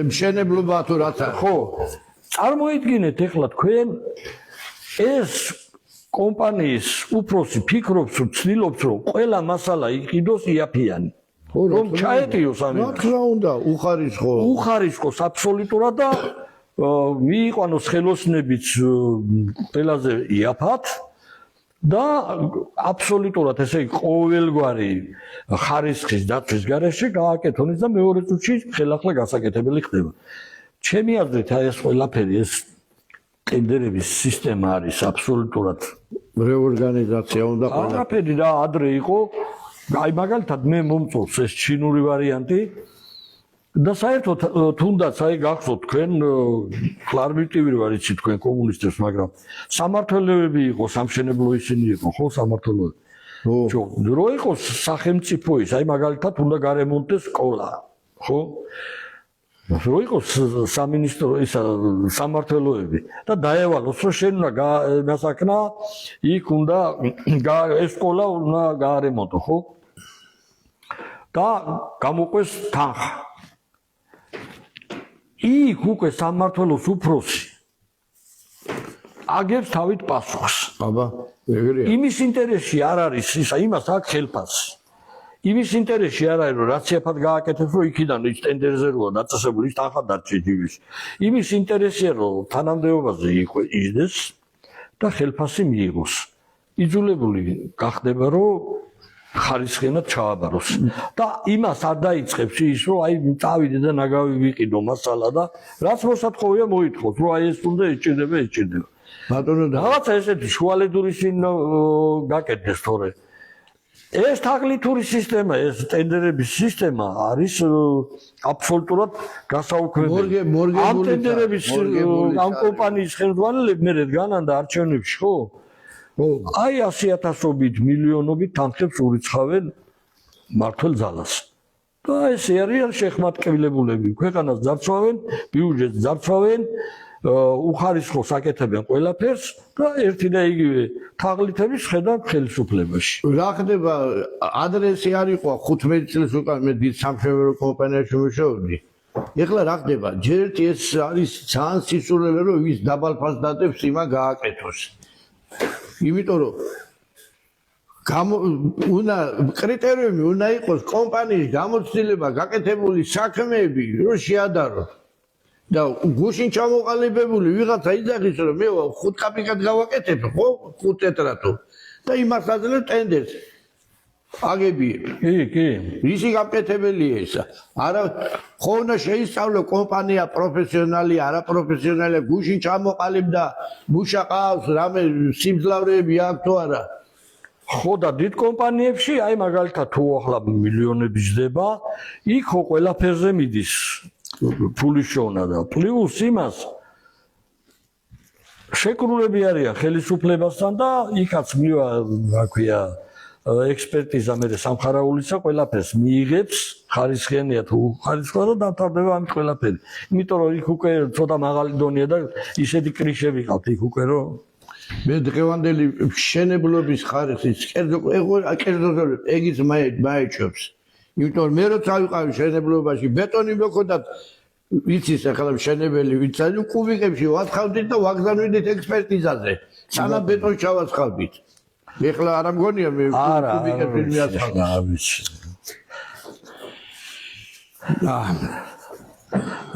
მშენებლობა თუ რაცა. ხო, წარმოიდგინეთ ეხლა თქვენ ეს კომპანიის უფროსი ფიქრობს, რომ ცდილობს, რომ ყველა მასალა იყიდოს იაფიანი. რომ ჩაეტიოს ამით. რა თქმა უნდა, უხარისხოს აბსოლუტურად და მიიყვანოს ხელოსნებიც ყველაზე იაფად და აბსოლუტურად ესე იგი ყოველგვარი ხარისხის დაცვის გარეშე გააკეთონ და მეორე წუთში ხელახლა გასაკეთებელი ხდება. ჩემი აზრით აი ეს ყველაფერი ეს ტენდერების სისტემა არის აბსოლუტურად რეორგანიზაცია უნდა ყველა. ყველაფერი რა ადრე იყო, აი მაგალითად მე მომწონს ეს ჩინური ვარიანტი და საერთოდ თუნდაც აი გახსოვთ თქვენ კლარმიტივი ვარ იცი თქვენ კომუნისტებს, მაგრამ სამართველოები იყო, სამშენებლო ისინი იყო, ხო სამართველოები. ხო, რო იყოს სახელმწიფო ის, აი მაგალითად უნდა გარემონტდეს სკოლა, ხო? რო იყოს სამინისტრო ისა სამართველოები და დაევალოს რომ შენ უნდა მასაკნა იქ უნდა ეს სკოლა უნდა გაარემონტო, ხო? და გამოყვეს თანხა. იქ უკვე სამმართველოს უფროსი აგებს თავით პასუხს. აბა, ეგრეა. იმის ინტერესში არ არის ისა, იმას აქვს ხელფასი. იმის ინტერესში არ არის რომ რაც შეფად გააკეთებს რომ იქიდან ის ტენდერზე როა დაწესებული ის თანხა დარჩენილის. იმის ინტერესია რომ თანამდებობაზე იყვეს და ხელფასი მიიღოს. იძულებული გახდება რომ ხარისხიანად ჩააბაროს. და იმას არ დაიწყებს ის რომ აი წავიდე და ნაგავი ვიყიდო მასალა და რაც მოსათხოვია მოითხოვს რომ აი ეს უნდა ეჭირდება. ბატონო და რაღაცა ესეთი შუალედური გაკეთდეს თორე ეს თაღლითური სისტემა, ეს ტენდერების სისტემა არის აბსოლუტურად გასაუქმებელი. ამ ტენდერების ამ კომპანიის ხელმძღვანელები მე რადგან და არჩევნებში ხო? აი 100.000-ობით, მილიონობით თანხებს ურიცხავენ მართლ ძალას. და ესე არის შეხმატკივრებულები, ქვეყანას ძარცვავენ, ბიუჯეტს ძარცვავენ, უხარისხოს აკეთებენ ყველაფერს და ერთი და იგივე თაღლითების ხედავ ხელისუფლებაში. რა ხდება, ადრესი არ იყო 15 წელს უკან მე დიდ სამშენებლო კომპანიაში მუშაობდი. ეხლა რა ხდება? ჯერ ერთი ეს არის ძალიან სისულელე რომ ვის დაბალ ფასს დადებს იმან გააკეთოს. იმიტომ რომ უნდა კრიტერიუმი უნდა იყოს კომპანიის გამოცდილება გაკეთებული საქმეები რომ შეადაროს. და გუშინ ჩამოყალიბებული ვიღაცა იძახის რომ მე 5 კაპიკად გავაკეთებ ხო 5 ტეტრატო და იმას აძლევ ტენდერს აგებიებ. კი. ისი გაკეთებელია ისა. არა ხო უნდა შეისწავლო კომპანია პროფესიონალი, არაპროფესიონალი, გუშინ ჩამოყალიბდა, მუშაყავს, რამე სიმძლავრეები აქვს თუ არა. ხო და დიდ კომპანიებში აი მაგალითად თუ ახლა მილიონები ჯდება, იქ ხო ყველაფერზე მიდის. ფულის შოვნა და პლუს იმას შეკრულები არიან ხელისუფლებასთან და იქაც მივა რა ქვია ექსპერტიზა მე სამხარაულისა ყველაფერს მიიღებს ხარისხიანია თუ ხარისხია და დამთავრდება ამით ყველაფერი. იმიტომ რომ იქ უკვე ცოტა მაღალი დონეა და ისეთი კრიშები ყავთ იქ უკვე რომ მე დღევანდელი მშენებლობის ხარისხის კერძო ეგიც მაეჩვევს. იმიტომ მე როცა ვიყავი მშენებლობაში ბეტონი მოხდათ იცის ახლა მშენებელი ვინც არის კუბიკებში ვაცხავდით და ვაგზავნიდით ექსპერტიზაზე. სანამ ბეტონს ჩავაცხავდით. ეხლა არ მგონია მე კუბიკებში მიაცხავდით.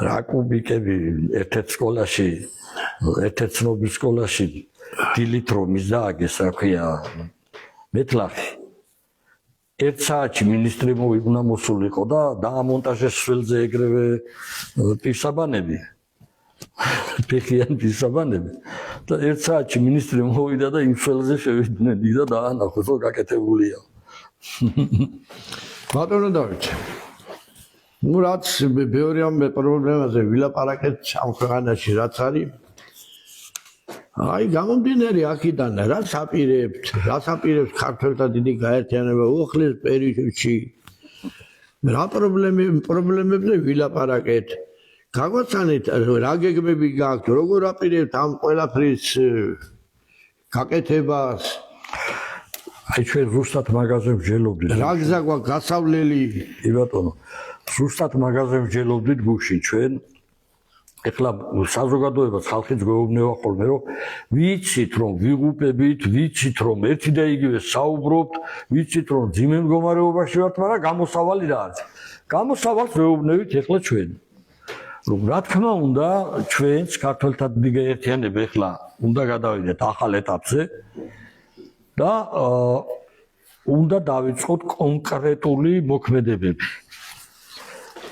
რა კუბიკები ერთ-ერთ სკოლაში, ერთ-ერთ ცნობილ სკოლაში დილით რომ ის დააგეს, რა ქვია, მეტლახი. 1 საათში მინისტრი უნდა მოსულიყო და დაამონტაჟეს სველზე ეგრევე პირსაბანები. ფეხიან პირსაბანები. და 1 საათში მინისტრი მოვიდა და იმ სველზე შევიდნენ და დაანახოს, რომ გაკეთებულია. ბატონო დავით. ნუ რაც ბევრი ამ პრობლემაზე ვილაპარაკეთ ამ ქვეყანაში რაც არის აი გამომდინარე აქედან რაც აპირებს ქართველთა დიდი გაერთიანება უახლეს პერიოდში რა პრობლემებზე ვილაპარაკეთ გაგვაცანეთ რა გეგმები გაქვთ როგორ აპირებთ ამ ყველაფრის გაკეთებას აი ჩვენ ზუსტად მაგაზე ვჯელობდით რა გზა გვაქვს გასავლელი კი ბატონო ზუსტად მაგაზე ვჯელობდით გუშინ ჩვენ ეხლა საზოგადოებას ხალხიც გვეუბნება ხოლმე რომ ვიცით რომ ვიღუპებით, ვიცით რომ ერთი და იგივე საუბრობთ, ვიცით რომ ძიმე მდგომარეობაში ვართ, მაგრამ გამოსავალი რა არის? გამოსავალს ვეუბნებით ეხლა ჩვენ. რომ რა თქმა უნდა, ჩვენს ქართველთა დიდი გაერთიანება ეხლა უნდა გადავიდეთ ახალ ეტაპზე და უნდა დავიწყოთ კონკრეტული მოქმედებები.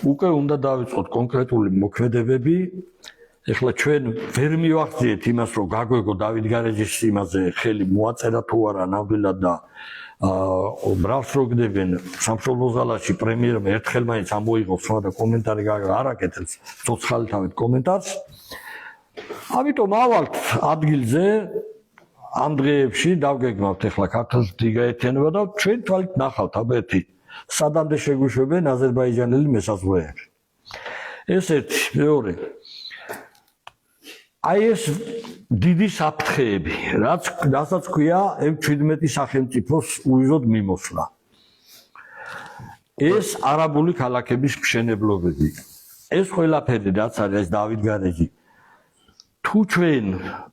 უკვე უნდა დავიწყოთ კონკრეტული მოქმედებები. ეხლა ჩვენ ვერ მივახციეთ იმას, რომ გაგვეგო დავით გარეჯის იმაზე ხელი მოაწერა თუ არა ნამდვილად და ბრავს როგდებენ სამშობლო ზალაში პრემიერმა ერთხელ მაინც ამოიღოს და კომენტარი არ აკეთებს ცოცხალთავით კომენტარს. ამიტომ ავალთ ადგილზე ამ დღეებში დავგეგმავთ ეხლა ქართული გაერთიანება და ჩვენ თვალით ნახავთ აბეთი სადამდე შეგვიშვებენ აზერბაიჯანელი მესაზღვრეები. ეს ერთი, მეორე. აი ეს დიდი საფრთხეები, რასაც ქვია M17 სახელმწიფოს უიზოდ მიმოსვლა. ეს არაბული ქალაქების მშენებლობები. ეს ყველაფერი რაც არის დავით გარეჯი. თუ ჩვენ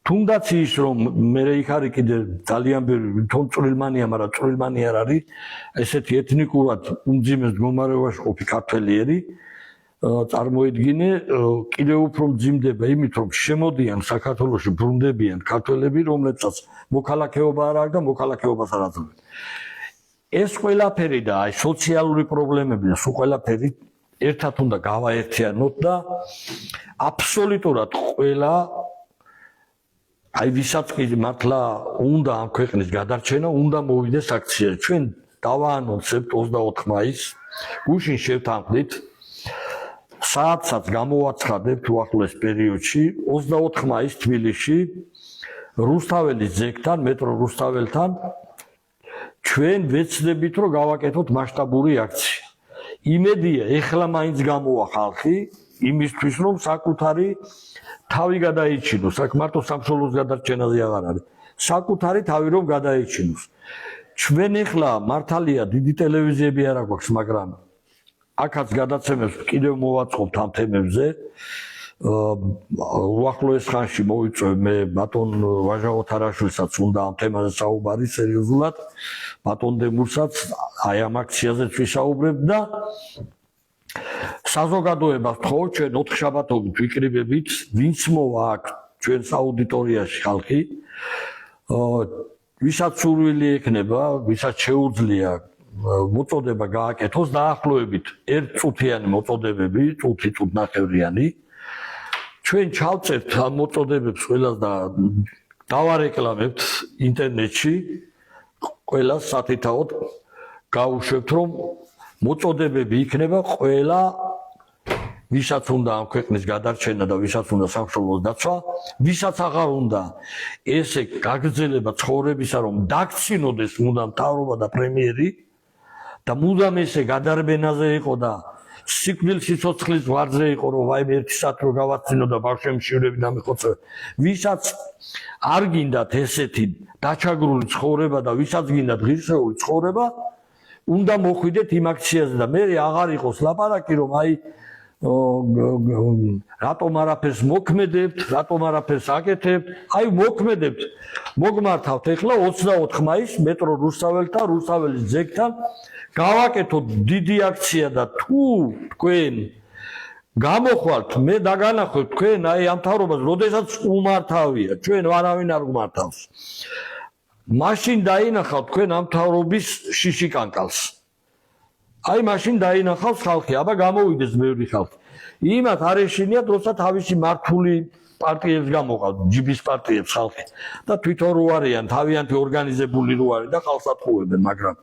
თუნდაც ის რომ მე იქ არის კიდე ძალიან ბევრი თვითონ წვრილმანია, მაგრამ წვრილმანი არ არის, ესეთი ეთნიკურად უმძიმეს მდგომარეობაში ყოფი ქართველიერი წარმოედგინე კიდევ უფრო მძიმდება იმით რომ შემოდიან საქართველოში ბრუნდებიან ქართველები რომლებსაც მოქალაქეობა არ აქვს და მოქალაქეობას არ აძლევენ. ეს ყველაფერი და აი სოციალური პრობლემები და სულ ყველაფერი ერთად უნდა გავაერთიანოთ და აბსოლუტურად ყველა აი ვისაც კი მართლა უნდა ამ ქვეყნის გადარჩენა, უნდა მოვიდეს აქციაში. ჩვენ დავაანონსებთ 24 მაისს, გუშინ შევთანხმდით საათსაც გამოვაცხადებთ უახლოეს პერიოდში 24 მაისს თბილისში რუსთაველის ძეგლთან, მეტრო რუსთაველთან ჩვენ ვეცდებით რომ გავაკეთოთ მასშტაბური აქცია. იმედია ეხლა მაინც გამოვა ხალხი იმისთვის რომ საკუთარი თავი გადაიჩინოს, აქ მარტო სამშობლოს გადარჩენაზე აღარ არის. საკუთარი თავი რომ გადაიჩინოს. ჩვენ ეხლა მართალია დიდი ტელევიზიები არ აქვს, მაგრამ აქაც გადაცემებს კიდევ მოვაწყობთ ამ თემებზე. უახლოეს ხანში მოვიწვევ მე ბატონ ვაჟა ოთარაშვილსაც უნდა ამ თემაზე საუბარი სერიოზულად. ბატონ დემურსაც აი ამ აქციაზეც ვისაუბრებთ და საზოგადოებას ხო ჩვენ 4 შაბათობით ვიკრიბებით, ვინც მოვა აქ ჩვენს აუდიტორიაში ხალხი, ვისაც სურვილი ექნება, ვისაც შეუძლია მოწოდება გააკეთოს დაახლოებით 1 წუთიანი მოწოდებები, წუთნახევრიანი. ჩვენ ჩავწერთ ამ მოწოდებებს ყველას და დავარეკლამებთ ინტერნეტში, ყველას სათითაოდ გავუშვებთ რომ მოწოდებები იქნება ყველა ვისაც უნდა ამ ქვეყნის გადარჩენა და ვისაც უნდა სამშობლოს დაცვა, ვისაც აღარ უნდა ესე გაგრძელება ცხოვრებისა რომ დაქცინოდეს მუდამ მთავრობა და პრემიერი და მუდამ ესე გადარბენაზე იყო და სიკვდილ სიცოცხლის ვარზე იყო რომ ვაიმე ერთი საათ რო გავაცინო და ბავშვები დამეხოცე ვისაც არ გინდათ ესეთი დაჩაგრული ცხოვრება და ვისაც გინდათ ღირსეული ცხოვრება უნდა მოხვიდეთ იმ აქციაზე და მე აღარ იყოს ლაპარაკი რომ აი რატომ არაფერს მოქმედებთ, რატომ არაფერს აკეთებთ, აი მოქმედებთ. მოგმართავთ ახლა 24 მაისს მეტრო რუსაველთან, რუსაველის ძეგლთან გავაკეთოთ დიდი აქცია და თუ თქვენ გამოხვალთ, მე დაგანახავთ თქვენ აი ამ მთავრობას, როდესაც უმართავია, ჩვენ არავინ არ გმართავს. მაშინ დაინახავთ თქვენ ამ მთავრობის შიშიკანკალს. აი მაშინ დაინახავს ხალხი, აბა გამოვიდეს ბევრი ხალხი. იმათ არ ეშინიათ, როცა თავისი მართული პარტიებს გამოყავთ, ჯიბის პარტიებს ხალხი და თვითონ რო არიან, თავიანთი ორგანიზებული რო არის და ხალხს ატყუებენ, მაგრამ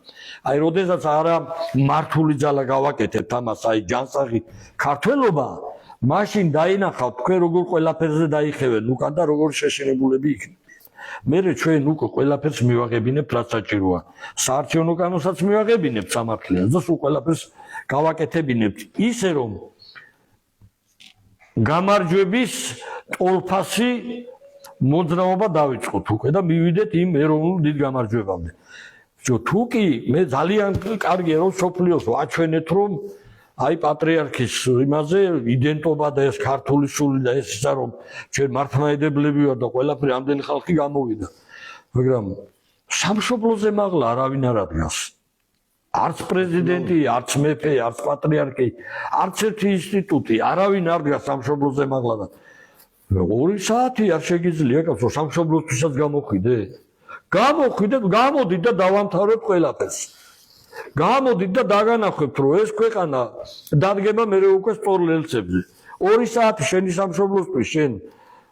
აი როდესაც არა მართული ძალა გავაკეთებთ ამას, აი ჯანსაღი ქართველობა, მაშინ დაინახავთ თქვენ როგორ ყველაფერზე დაიხევენ უკან და როგორ შეშინებულები იქნებით. მერე ჩვენ უკვე ყველაფერს მივაღებინებთ, რაც საჭიროა. საარჩევნო კანონსაც მივაღებინებთ სამართლიანს და სულ ყველაფერს გავაკეთებინებთ ისე რომ გამარჯვების ტოლფასი მოძრაობა დავიწყოთ უკვე და მივიდეთ იმ ეროვნულ დიდ გამარჯვებამდე. თუ კი მე ძალიან კარგია რომ სოფლიოს ვაჩვენეთ რომ აი პატრიარქის იმაზე იდენტობა და ეს ქართული სული და ეს ისა რომ ჩვენ მართლმადიდებლები ვარ და ყველაფერი ამდენი ხალხი გამოვიდა. მაგრამ სამშობლოზე მაღლა არავინ არ ადგას. არც პრეზიდენტი, არც მეფე, არც პატრიარქი, არც ერთი ინსტიტუტი, არავინ არ დგას სამშობლოზე მაღლა და 2 საათი არ შეგიძლია კაცო სამშობლოსთვისაც გამოხვიდე. გამოხვიდეთ, გამოდით და დავამთავრებთ ყველაფერს. გამოდით და დაგანახებთ რომ ეს ქვეყანა დადგება მერე უკვე სწორ რელსებზე. 2 საათი შენი სამშობლოსთვის შენ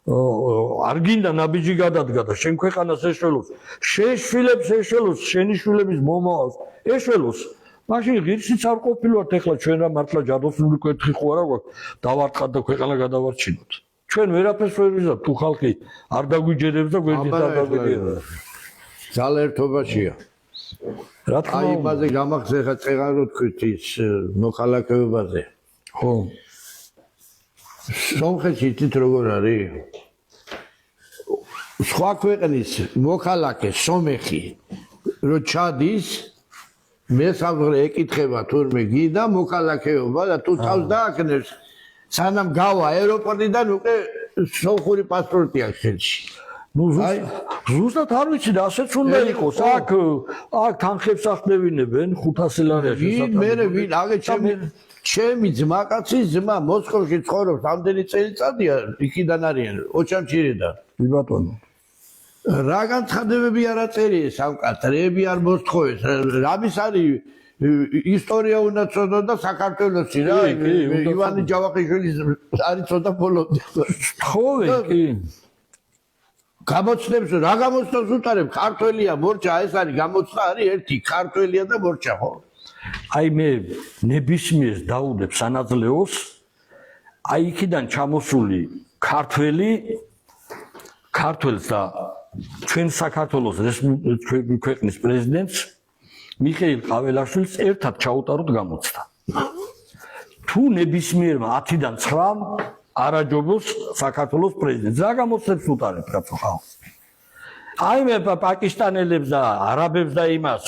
არ გინდა ნაბიჯი გადადგა და შენ ქვეყანას ეშველოს, შენ შვილებს ეშველოს, შენი შვილების მომავალს ეშველოს. მაშინ ღირსიც არ ყოფილვართ ახლა ჩვენ რა მართლა ჯადოსნური კვერთხი ხო არა გვაქვს დავარტყათ და ქვეყანა გადავარჩინოთ. ჩვენ ვერაფერს ვერ ვიზავთ თუ ხალხი არ დაგვიჯერებს და გვერდით არ დაგვიჯერებს. ძალა ერთობაშია. რა თქმა აი უნდა. იმაზე გამახსენე ხა წეღარო თქვით ის მოქალაქეობაზე. ხო. სომხეთში თვით როგორ არის? სხვა ქვეყნის მოქალაქე სომეხი რო ჩადის მესამღრე ეკითხება თურმე გიდა მოქალაქეობა და თუ თავს დააკნევს სანამ გავა აეროპორტიდან უკვე სომხური პასპორტი აქვს ხელში. ნუ ზუსტად არ ვიცი და ასეც უნდა იყოს. აქ თანხებს ახდევინებენ 500 ლარიაში ვინ აგე ჩემი ძმაკაცის ძმა მოსკოვში ცხოვრობს ამდენი წელიწადია იქიდან არიან ოჩამჩირიდან. კი ბატონო. რა განცხადებები არ აწერიეს სამკაცრეები არ მოსთხოვეს. რამის არის ისტორია უნდა წოდო და საქართველოსი რა ივანე ჯავახიშვილის არის ცოტა ბოლომდე. თხოვე კი. გამოცნებს რა გამოცნას უტარებ ქართველია მორჩა ეს არის გამოცნა არის ერთი ქართველია და მორჩა ხო აი მე ნებისმიერს დაუდებ სანაძლეოს აი იქიდან ჩამოსული ქართველს და ჩვენ საქართველოს ქვეყნის პრეზიდენტს მიხეილ ყაველაშვილს ერთად ჩაუტაროთ გამოცდა. თუ ნებისმიერმა 10-დან 9 არაჯობოს საქართველოს პრეზიდენტს რა გამოცდებს უტარებ კაცო ხალხს. აი მე პაკისტანელებს და არაბებს და იმას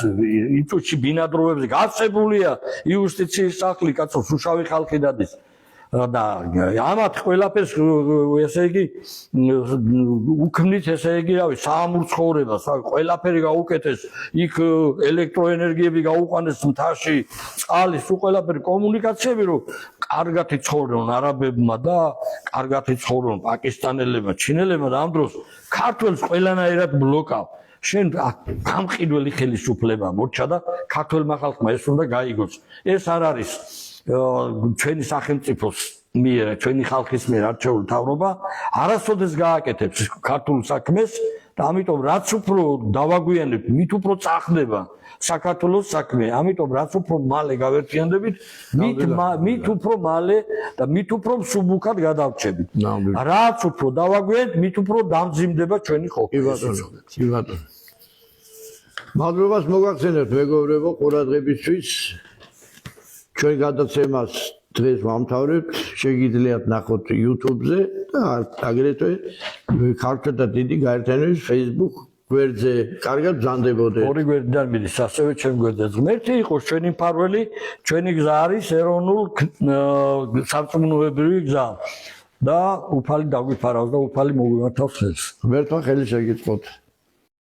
იწუჩი ბინადრობებზე გასწებულია იუსტიციის სახლი კაცო შუშავი ხალხი დადის და ამათ ყველაფერს ესე იგი უქმნით ესე იგი რავი საამურ ცხოვრებას ყველაფერი გაუკეთეს იქ ელექტროენერგიები გაუყანეს მთაში წყალი სულ ყველაფერი კომუნიკაციები რომ კარგად იცხოვრონ არაბებმა და კარგად იცხოვრონ პაკისტანელებმა ჩინელებმა და ამ დროს ქართველს ყველანაირად ბლოკავ შენ გამყიდველი ხელისუფლება მორჩა და ქართველმა ხალხმა ეს უნდა გაიგოს ეს არ არის ჩვენი სახელმწიფოს მიერ ჩვენი ხალხის მიერ არჩეული მთავრობა არასოდეს გააკეთებს ქართულ საქმეს და ამიტომ რაც უფრო დავაგვიანებთ მით უფრო წახდება საქართველოს საქმე ამიტომ რაც უფრო მალე გავერთიანდებით მით უფრო მალე და მით უფრო მსუბუქად გადავრჩებით რაც უფრო დავაგვიანებთ მით უფრო დამძიმდება ჩვენი ყოფა კი ბატონო მადლობას მოგახსენებთ მეგობრებო ყურადღებისთვის ჩვენ გადაცემას დღეს ვამთავრებთ, შეგიძლიათ ნახოთ YouTube-ზე და აგრეთვე ქართულთა დიდი გაერთიანების Facebook გვერდზე. კარგად ბრძანდებოდეთ. ორი გვერდიდან მიდის, ასევე ჩემ გვერდზე. ღმერთი იყოს ჩვენი მფარველი, ჩვენი გზა არის ეროვნულ სარწმუნოებრივი გზა და უფალი დაგვიფარავს და უფალი მოგვიმართავს ხელს. ღმერთმა ხელი შეგიწყოთ.